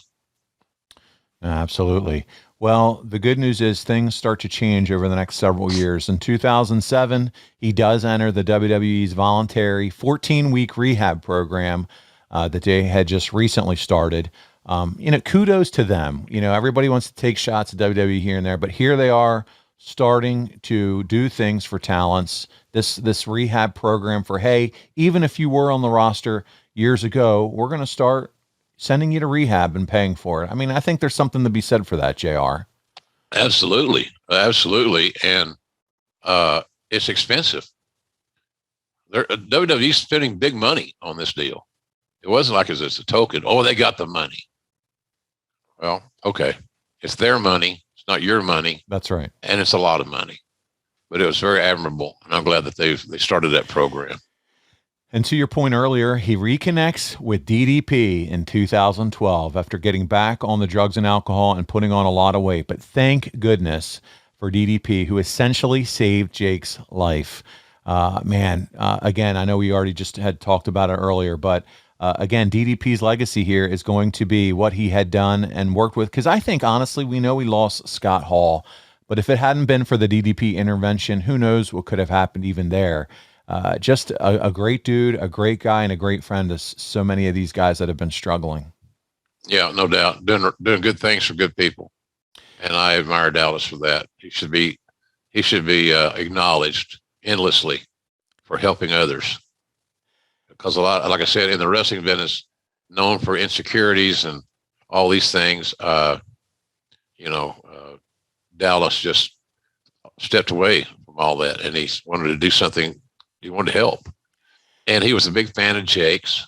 Absolutely. Well, the good news is things start to change over the next several years. In 2007, he does enter the WWE's voluntary 14-week rehab program that they had just recently started. Kudos to them. Everybody wants to take shots at WWE here and there, but here they are starting to do things for talents. This rehab program for, hey, even if you were on the roster years ago, we're going to start sending you to rehab and paying for it. I mean, I think there's something to be said for that, JR. Absolutely. Absolutely. And it's expensive. WWE's spending big money on this deal. It wasn't like it's a token. Oh, they got the money. Well, okay. It's their money. It's not your money. That's right. And it's a lot of money. But it was very admirable. And I'm glad that they started that program. And to your point earlier, he reconnects with DDP in 2012 after getting back on the drugs and alcohol and putting on a lot of weight. But thank goodness for DDP, who essentially saved Jake's life. Again, I know we already just had talked about it earlier, but again, DDP's legacy here is going to be what he had done and worked with. Because I think, honestly, we know we lost Scott Hall. But if it hadn't been for the DDP intervention, who knows what could have happened even there. Just a great dude, a great guy, and a great friend to so many of these guys that have been struggling. Yeah, no doubt. Doing good things for good people. And I admire Dallas for that. He should be acknowledged endlessly for helping others. Because a lot, like I said, in the wrestling business, known for insecurities and all these things, Dallas just stepped away from all that, and he wanted to do something. He wanted to help. And he was a big fan of Jake's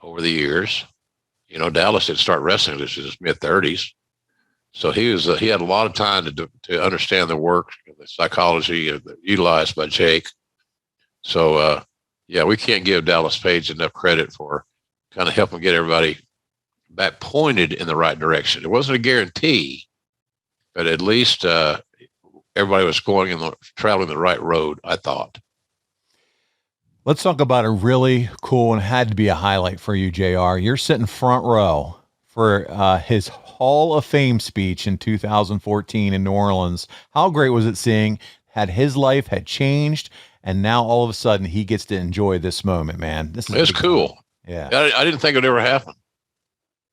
over the years. Dallas didn't start wrestling until his mid-30s. So he had a lot of time to understand the work, the psychology utilized by Jake. So, we can't give Dallas Page enough credit for kind of helping get everybody back pointed in the right direction. It wasn't a guarantee, but at least everybody was traveling the right road, I thought. Let's talk about a really cool and had to be a highlight for you, JR. You're sitting front row for his Hall of Fame speech in 2014 in New Orleans. How great was it seeing had his life had changed, and now all of a sudden he gets to enjoy this moment, man. It's cool. Yeah. I didn't think it would ever happen.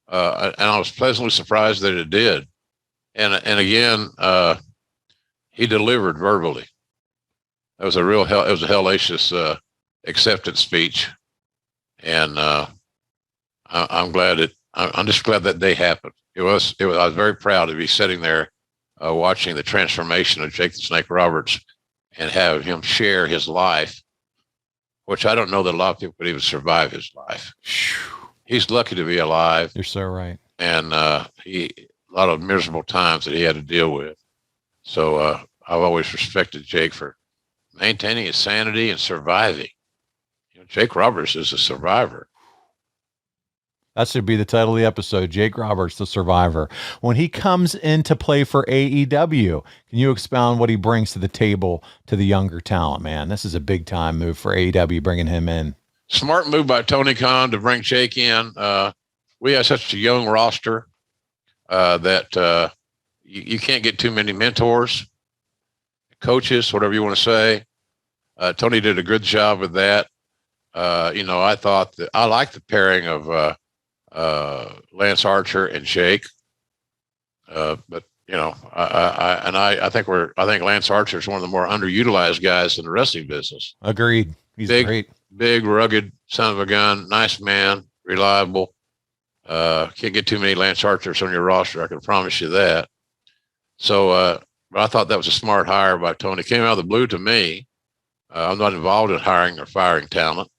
And I was pleasantly surprised that it did. And again, he delivered verbally. It was a hellacious acceptance speech, and I'm glad I'm just glad that day happened. I was very proud to be sitting there watching the transformation of Jake the Snake Roberts and have him share his life, which I don't know that a lot of people could even survive his life. He's lucky to be alive. You're so right. And a lot of miserable times that he had to deal with. So I've always respected Jake for maintaining his sanity and surviving. Jake Roberts is a survivor. That should be the title of the episode, Jake Roberts, the Survivor. When he comes into play for AEW, can you expound what he brings to the table to the younger talent, man? This is a big-time move for AEW, bringing him in. Smart move by Tony Khan to bring Jake in. We have such a young roster that you can't get too many mentors, coaches, whatever you want to say. Tony did a good job with that. I thought that I liked the pairing of Lance Archer and Jake. But I think Lance Archer is one of the more underutilized guys in the wrestling business. Agreed. He's great. Big, rugged son of a gun, nice man, reliable. Can't get too many Lance Archers on your roster. I can promise you that. So, but I thought that was a smart hire by Tony. Came out of the blue to me. I'm not involved in hiring or firing talent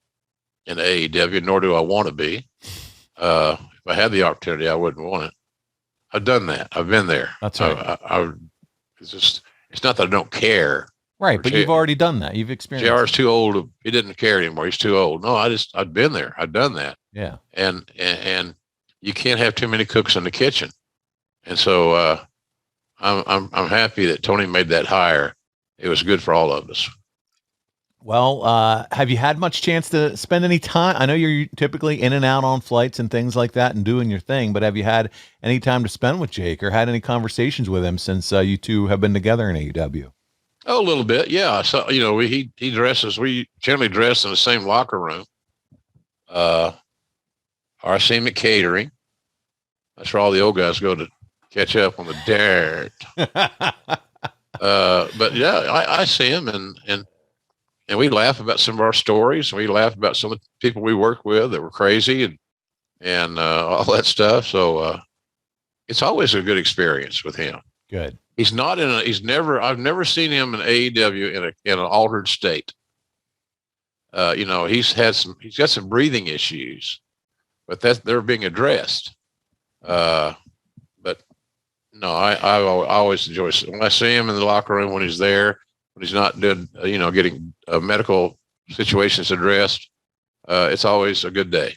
in AEW, nor do I want to be. If I had the opportunity, I wouldn't want it. I've done that. I've been there. That's right. It's not that I don't care. Right, but you've already done that. You've experienced. JR's too old. He didn't care anymore. He's too old. No, I've been there. I've done that. Yeah. And you can't have too many cooks in the kitchen. And so I'm happy that Tony made that hire. It was good for all of us. Well, have you had much chance to spend any time? I know you're typically in and out on flights and things like that and doing your thing, but have you had any time to spend with Jake or had any conversations with him since you two have been together in AEW? Oh, a little bit. Yeah. So, he dresses, we generally dress in the same locker room. I see him at catering. That's where all the old guys go to catch up on the dirt. But yeah, I see him and we laugh about some of our stories. We laugh about some of the people we work with that were crazy and all that stuff. So it's always a good experience with him. Good. He's not I've never seen him in AEW in an altered state. He's got some breathing issues, but they're being addressed. But no, I always enjoy when I see him in the locker room when he's there, when he's not doing, getting medical situations addressed. It's always a good day.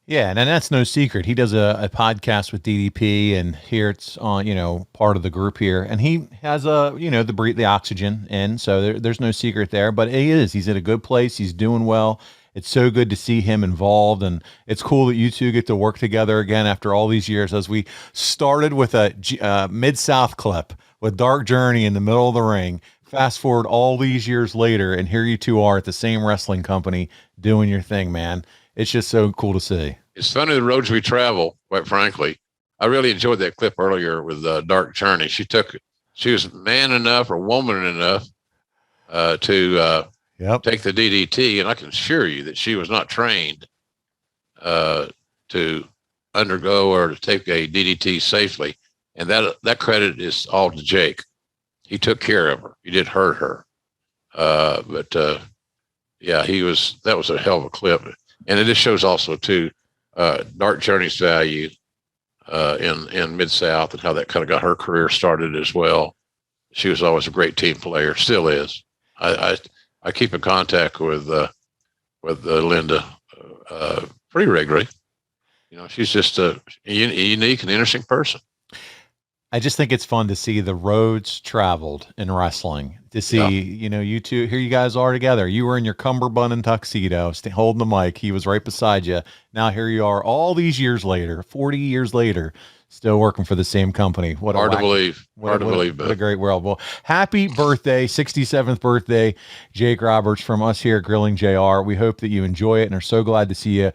Yeah, and that's no secret. He does a podcast with DDP, and here it's on, part of the group here, and he has the oxygen in, so there's no secret there. But he's at a good place. He's doing well. It's so good to see him involved, and it's cool that you two get to work together again after all these years. As we started with a Mid-South clip with Dark Journey in the middle of the ring, fast forward all these years later, and here you two are at the same wrestling company doing your thing, man. It's just so cool to see. It's funny the roads we travel, quite frankly. I really enjoyed that clip earlier with Dark Journey. She was man enough or woman enough to take the DDT, and I can assure you that she was not trained to undergo or to take a DDT safely. And that credit is all to Jake. He took care of her. He didn't hurt her. That was a hell of a clip. And it just shows also too, Dark Journey's value in Mid-South and how that kind of got her career started as well. She was always a great team player, still is. I keep in contact with Linda pretty regularly. She's just a unique and interesting person. I just think it's fun to see the roads traveled in wrestling. To see, you two, here you guys are together. You were in your cummerbund and tuxedo, holding the mic. He was right beside you. Now here you are all these years later, 40 years later, still working for the same company. Hard to believe. What a great world. Well, happy birthday, 67th birthday, Jake Roberts, from us here at Grilling JR. We hope that you enjoy it and are so glad to see you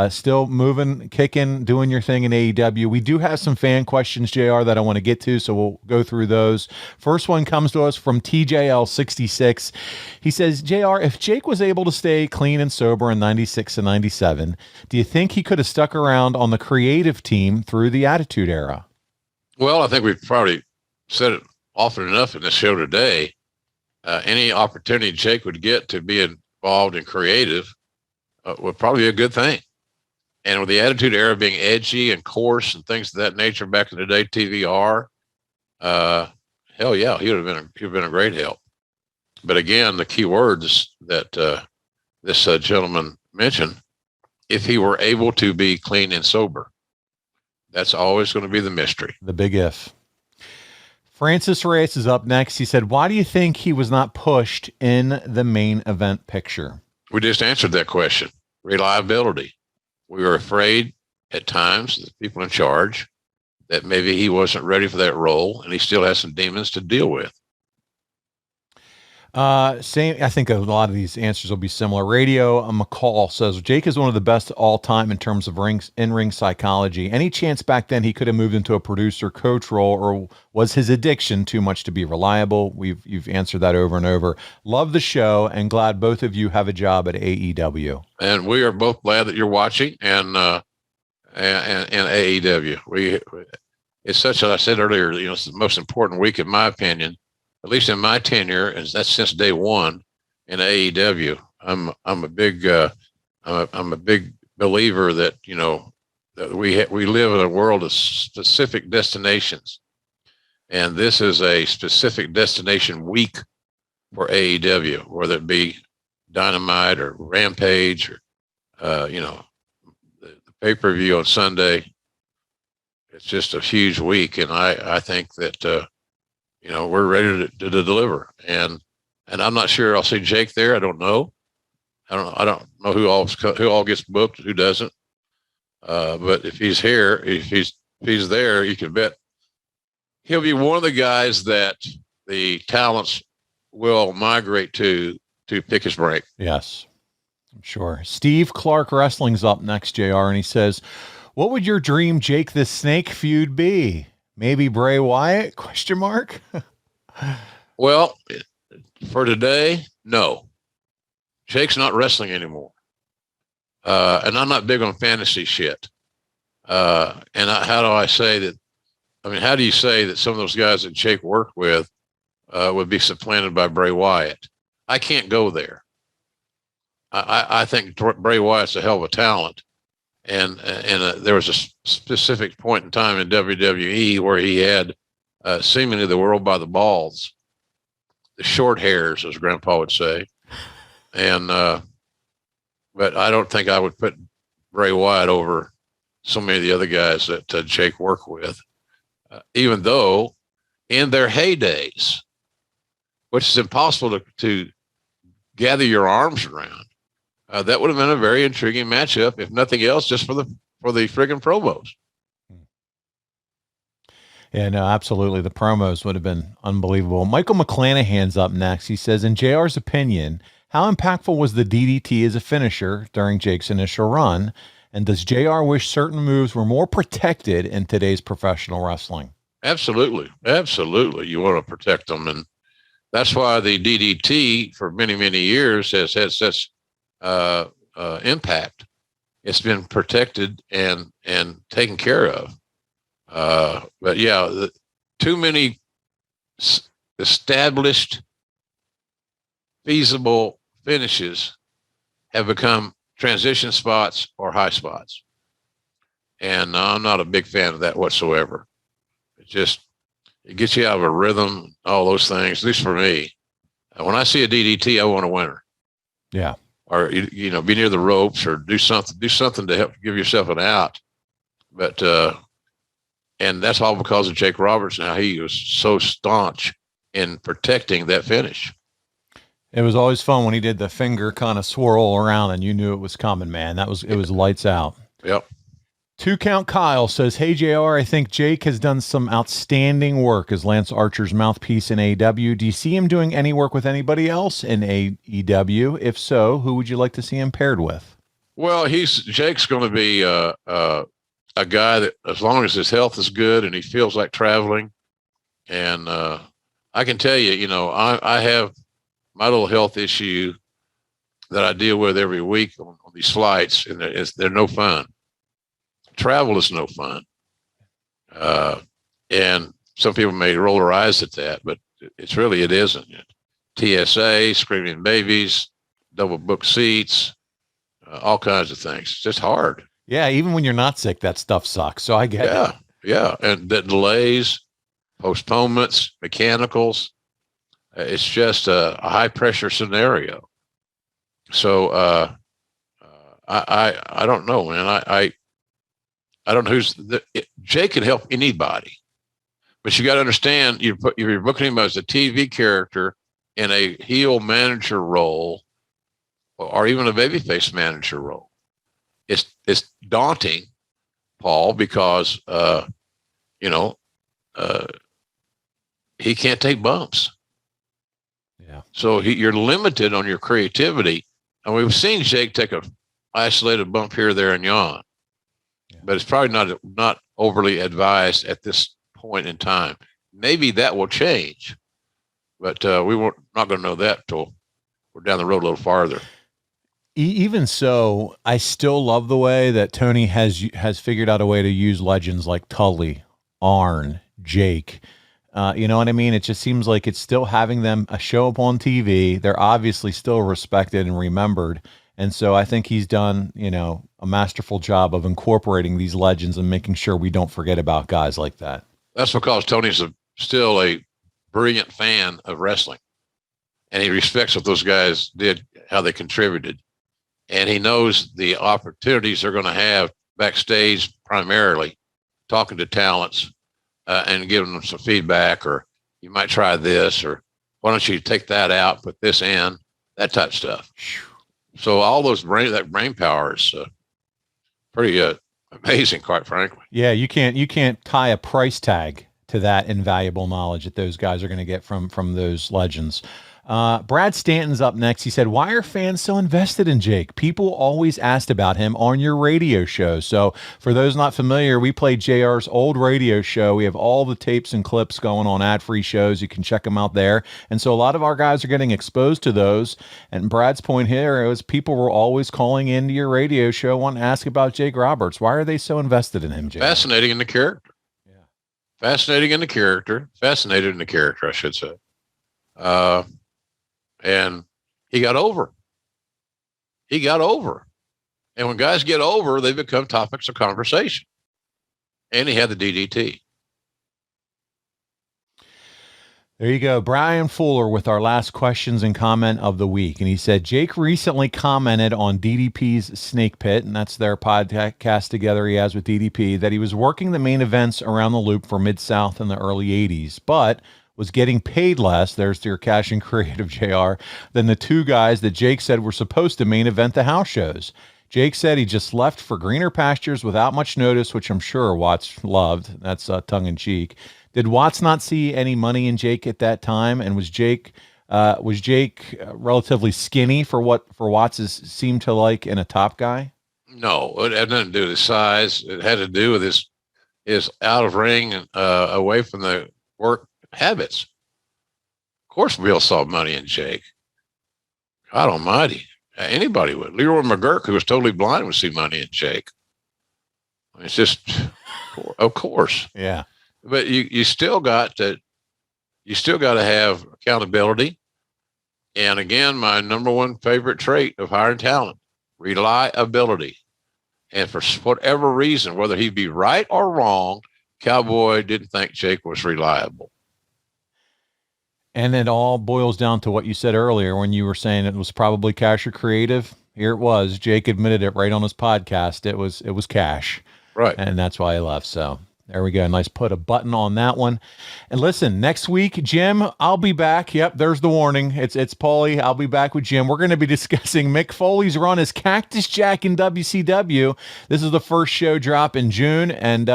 still moving, kicking, doing your thing in AEW. We do have some fan questions, JR, that I want to get to, so we'll go through those. First one comes to us from TJL66. He says, JR, if Jake was able to stay clean and sober in 96 and 97, do you think he could have stuck around on the creative team through the Attitude Era? Well, I think we've probably said it often enough in this show today. Any opportunity Jake would get to be involved in creative would probably be a good thing. And with the Attitude Era being edgy and coarse and things of that nature back in the day, TVR, hell yeah, he would have been a great help. But again, the key words that this gentleman mentioned, if he were able to be clean and sober. That's always going to be the mystery. The big if. Francis Reyes is up next. He said, why do you think he was not pushed in the main event picture? We just answered that question. Reliability. We were afraid at times, the people in charge, that maybe he wasn't ready for that role and he still has some demons to deal with. Same. I think a lot of these answers will be similar. Radio McCall says Jake is one of the best all time in terms of in-ring psychology. Any chance back then he could have moved into a producer coach role, or was his addiction too much to be reliable? You've answered that over and over. Love the show and glad both of you have a job at AEW. And we are both glad that you're watching and AEW. It's such, as I said earlier, it's the most important week in my opinion. At least in my tenure, and that's since day one in AEW. I'm a big believer that that we live in a world of specific destinations, and this is a specific destination week for AEW, whether it be Dynamite or Rampage or the pay-per-view on Sunday. it's just a huge week, and I think that we're ready to deliver, and I'm not sure I'll see Jake there. I don't know. I don't know who all gets booked, who doesn't. But if he's here, if he's there, you can bet he'll be one of the guys that the talents will migrate to pick his brain. Yes, I'm sure. Steve Clark Wrestling's up next, JR, and he says, what would your dream Jake the Snake feud be? Maybe Bray Wyatt? ? Well, for today, no. Jake's not wrestling anymore. And I'm not big on fantasy shit. How do I say that? I mean, how do you say that some of those guys that Jake worked with would be supplanted by Bray Wyatt? I can't go there. I think Bray Wyatt's a hell of a talent. And there was a specific point in time in WWE where he had seemingly the world by the balls, the short hairs, as Grandpa would say. And but I don't think I would put Bray Wyatt over so many of the other guys that Jake worked with, even though in their heydays, which is impossible to gather your arms around, that would have been a very intriguing matchup, if nothing else, just for the friggin' promos. Yeah, no, absolutely. The promos would have been unbelievable. Michael McClanahan's up next. He says, in JR's opinion, how impactful was the DDT as a finisher during Jake's initial run? And does JR wish certain moves were more protected in today's professional wrestling? Absolutely. Absolutely. You want to protect them. And that's why the DDT for many, many years has had such impact. It's been protected and taken care of. But yeah, too many established, feasible finishes have become transition spots or high spots. And I'm not a big fan of that whatsoever. It gets you out of a rhythm, all those things, at least for me. When I see a DDT, I want a winner. Yeah. Or, be near the ropes or do something to help give yourself an out. But, and that's all because of Jake Roberts and how he was so staunch in protecting that finish. It was always fun when he did the finger kind of swirl around and you knew it was coming, man. It was lights out. Yep. 2 Count Kyle says, hey, JR, I think Jake has done some outstanding work as Lance Archer's mouthpiece in AEW. Do you see him doing any work with anybody else in AEW? If so, who would you like to see him paired with? Well, Jake's going to be a guy that, as long as his health is good and he feels like traveling, and I can tell you, I have my little health issue that I deal with every week on these flights, and they're no fun. Travel is no fun. And some people may roll their eyes at that, but it isn't. TSA, screaming babies, double booked seats, all kinds of things. It's just hard. Yeah, even when you're not sick, that stuff sucks. So I get it. Yeah. And the delays, postponements, mechanicals, it's just a high pressure scenario. So I don't know, man. I don't know Jake can help anybody, but you got to understand you're booking him as a TV character in a heel manager role or even a babyface manager role. It's daunting, Paul, because, he can't take bumps. Yeah. So you're limited on your creativity. And we've seen Jake take a isolated bump here, there, and yon. But it's probably not overly advised at this point in time. Maybe that will change, but we're not going to know that until we're down the road a little farther. Even so, I still love the way that Tony has figured out a way to use legends like Tully, Arn, Jake. You know what I mean? It just seems like it's still having them show up on TV. They're obviously still respected and remembered. And so I think he's done, a masterful job of incorporating these legends and making sure we don't forget about guys like that. That's because Tony's still a brilliant fan of wrestling. And he respects what those guys did, how they contributed. And he knows the opportunities they're going to have backstage primarily talking to talents and giving them some feedback, or you might try this, or why don't you take that out, put this in, that type of stuff. So all those that brain power is pretty amazing, quite frankly. Yeah, you can't tie a price tag to that invaluable knowledge that those guys are going to get from those legends. Brad Stanton's up next. He said, why are fans so invested in Jake? People always asked about him on your radio show. So for those not familiar, we played JR's old radio show. We have all the tapes and clips going on ad-free shows. You can check them out there. And so a lot of our guys are getting exposed to those. And Brad's point here is people were always calling into your radio show wanting to ask about Jake Roberts. Why are they so invested in him, Jake? Fascinating in the character. Yeah. Fascinated in the character, I should say. And he got over. And when guys get over, they become topics of conversation. And he had the DDT. There you go. Brian Fuller with our last questions and comment of the week. And he said, Jake recently commented on DDP's Snake Pit, and that's their podcast together he has with DDP, that he was working the main events around the loop for Mid-South in the early 80s, but was getting paid less, there's your cash and creative JR, than the two guys that Jake said were supposed to main event the house shows. Jake said he just left for greener pastures without much notice, which I'm sure Watts loved. That's tongue in cheek. Did Watts not see any money in Jake at that time? And was Jake relatively skinny for what Watts seemed to like in a top guy? No, it had nothing to do with his size. It had to do with his out of ring and away from the work habits. Of course, we all saw money in Jake. God almighty. Anybody would. Leroy McGurk, who was totally blind, would see money in Jake. It's just, of course. Yeah. But you still got to have accountability. And again, my number one favorite trait of hiring talent, reliability. And for whatever reason, whether he be right or wrong, Cowboy didn't think Jake was reliable. And it all boils down to what you said earlier when you were saying it was probably cash or creative. Here it was. Jake admitted it right on his podcast. It was cash. Right. And that's why he left. So there we go. Nice put a button on that one. And listen, next week, Jim, I'll be back. Yep, there's the warning. It's Paulie. I'll be back with Jim. We're going to be discussing Mick Foley's run as Cactus Jack in WCW. This is the first show drop in June. And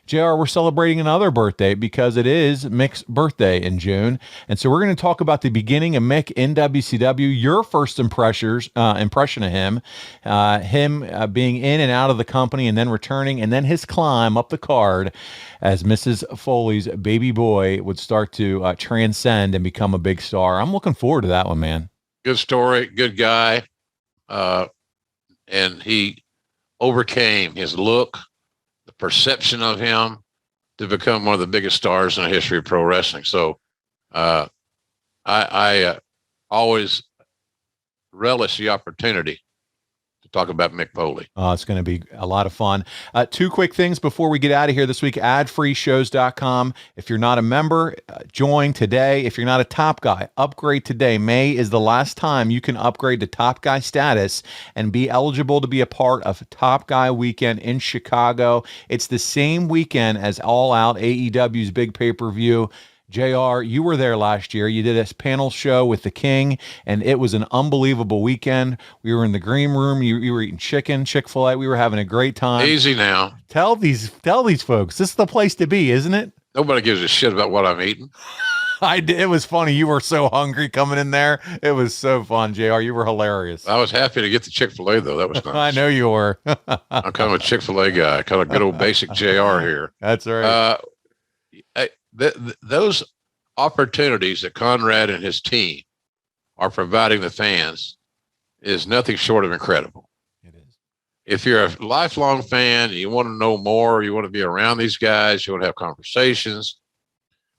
JR, we're celebrating another birthday because it is Mick's birthday in June. And so we're going to talk about the beginning of Mick in WCW, your first impression of him, being in and out of the company and then returning, and then his climb up the card as Mrs. Foley's baby boy would start to transcend and become a big star. I'm looking forward to that one, man. Good story, good guy. And he overcame his look, the perception of him to become one of the biggest stars in the history of pro wrestling. So I always relish the opportunity to talk about Mick Foley. It's going to be a lot of fun. Two quick things before we get out of here this week. Adfreeshows.com. If you're not a member, join today. If you're not a top guy, upgrade today. May is the last time you can upgrade to top guy status and be eligible to be a part of Top Guy Weekend in Chicago. It's the same weekend as All Out, AEW's big pay-per-view. JR, you were there last year. You did a panel show with the King, and it was an unbelievable weekend. We were in the green room. You were eating chicken, Chick-fil-A. We were having a great time. Easy now. Tell these folks, this is the place to be, isn't it? Nobody gives a shit about what I'm eating. It was funny. You were so hungry coming in there. It was so fun, JR. You were hilarious. I was happy to get the Chick-fil-A, though. That was nice. I know you were. I'm kind of a Chick-fil-A guy, kind of good old basic JR here. That's right. Those opportunities that Conrad and his team are providing the fans is nothing short of incredible. It is. If you're a lifelong fan, you want to know more, you want to be around these guys, you want to have conversations.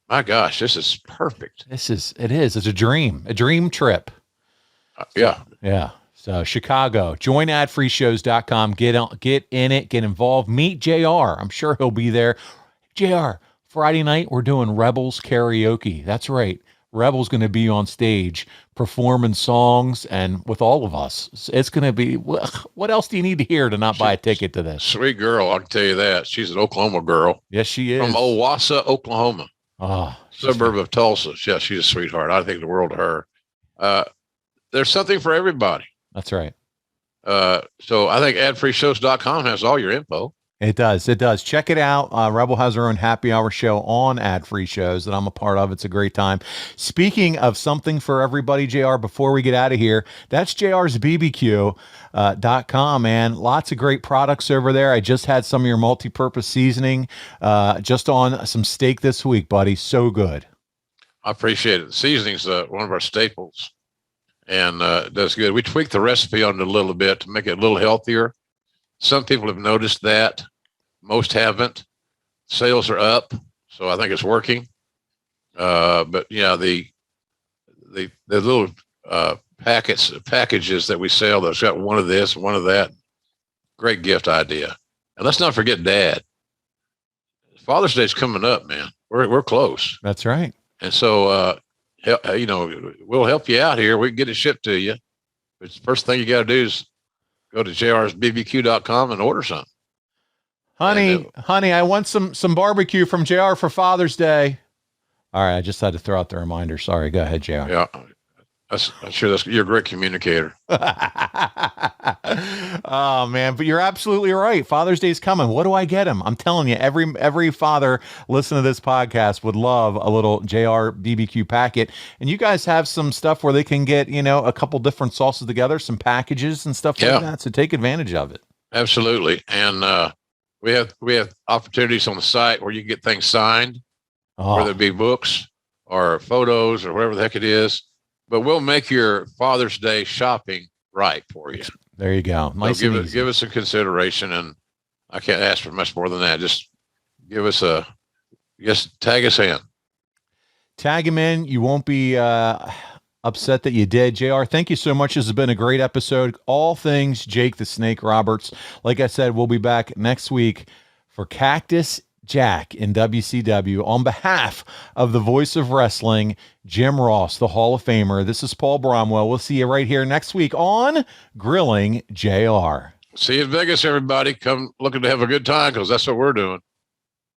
My gosh, this is perfect. It is. It's a dream trip. Yeah. Yeah. So Chicago, join adfreeshows.com. Get in it, get involved, meet JR. I'm sure he'll be there. JR, Friday night, we're doing Rebels karaoke. That's right. Rebel's going to be on stage performing songs and with all of us. It's going to be, what else do you need to hear to not buy a ticket to this? Sweet girl, I can tell you that. She's an Oklahoma girl. Yes, she is. From Owassa, Oklahoma. Oh, suburb of Tulsa. Yeah, she's a sweetheart. I think the world of her. There's something for everybody. That's right. So I think adfreeshows.com has all your info. It does. It does. Check it out. Rebel has her own happy hour show on Ad-Free Shows that I'm a part of. It's a great time. Speaking of something for everybody, JR, before we get out of here, that's JR's BBQ.com, man. Lots of great products over there. I just had some of your multi-purpose seasoning just on some steak this week, buddy. So good. I appreciate it. Seasoning's one of our staples and does good. We tweaked the recipe on it a little bit to make it a little healthier. Some people have noticed that. Most haven't. Sales are up, so I think it's working. But yeah, the little packages that we sell that's got one of this, one of that. Great gift idea. And let's not forget Dad. Father's Day's coming up, man. We're close. That's right. And so we'll help you out here. We can get it shipped to you. But the first thing you got to do is go to jrsbbq.com and order something. Honey, I want some barbecue from JR for Father's Day. All right, I just had to throw out the reminder. Sorry, go ahead, JR. Yeah, I'm sure you're a great communicator. Oh man, but you're absolutely right. Father's Day's coming. What do I get him? I'm telling you, every father listening to this podcast would love a little JR BBQ packet. And you guys have some stuff where they can get, a couple different sauces together, some packages and stuff like that. So take advantage of it. Absolutely. And we have opportunities on the site where you can get things signed, whether it be books or photos or whatever the heck it is. But we'll make your Father's Day shopping right for you. There you go. Nice. So give us a consideration, and I can't ask for much more than that. Just give us tag us in. Tag him in. You won't be upset that you did. JR, thank you so much. This has been a great episode. All things Jake the Snake Roberts. Like I said, we'll be back next week for Cactus Jack in WCW. On behalf of the voice of wrestling, Jim Ross, the Hall of Famer, this is Paul Bromwell. We'll see you right here next week on Grilling JR. See you in Vegas, everybody. Come looking to have a good time because that's what we're doing.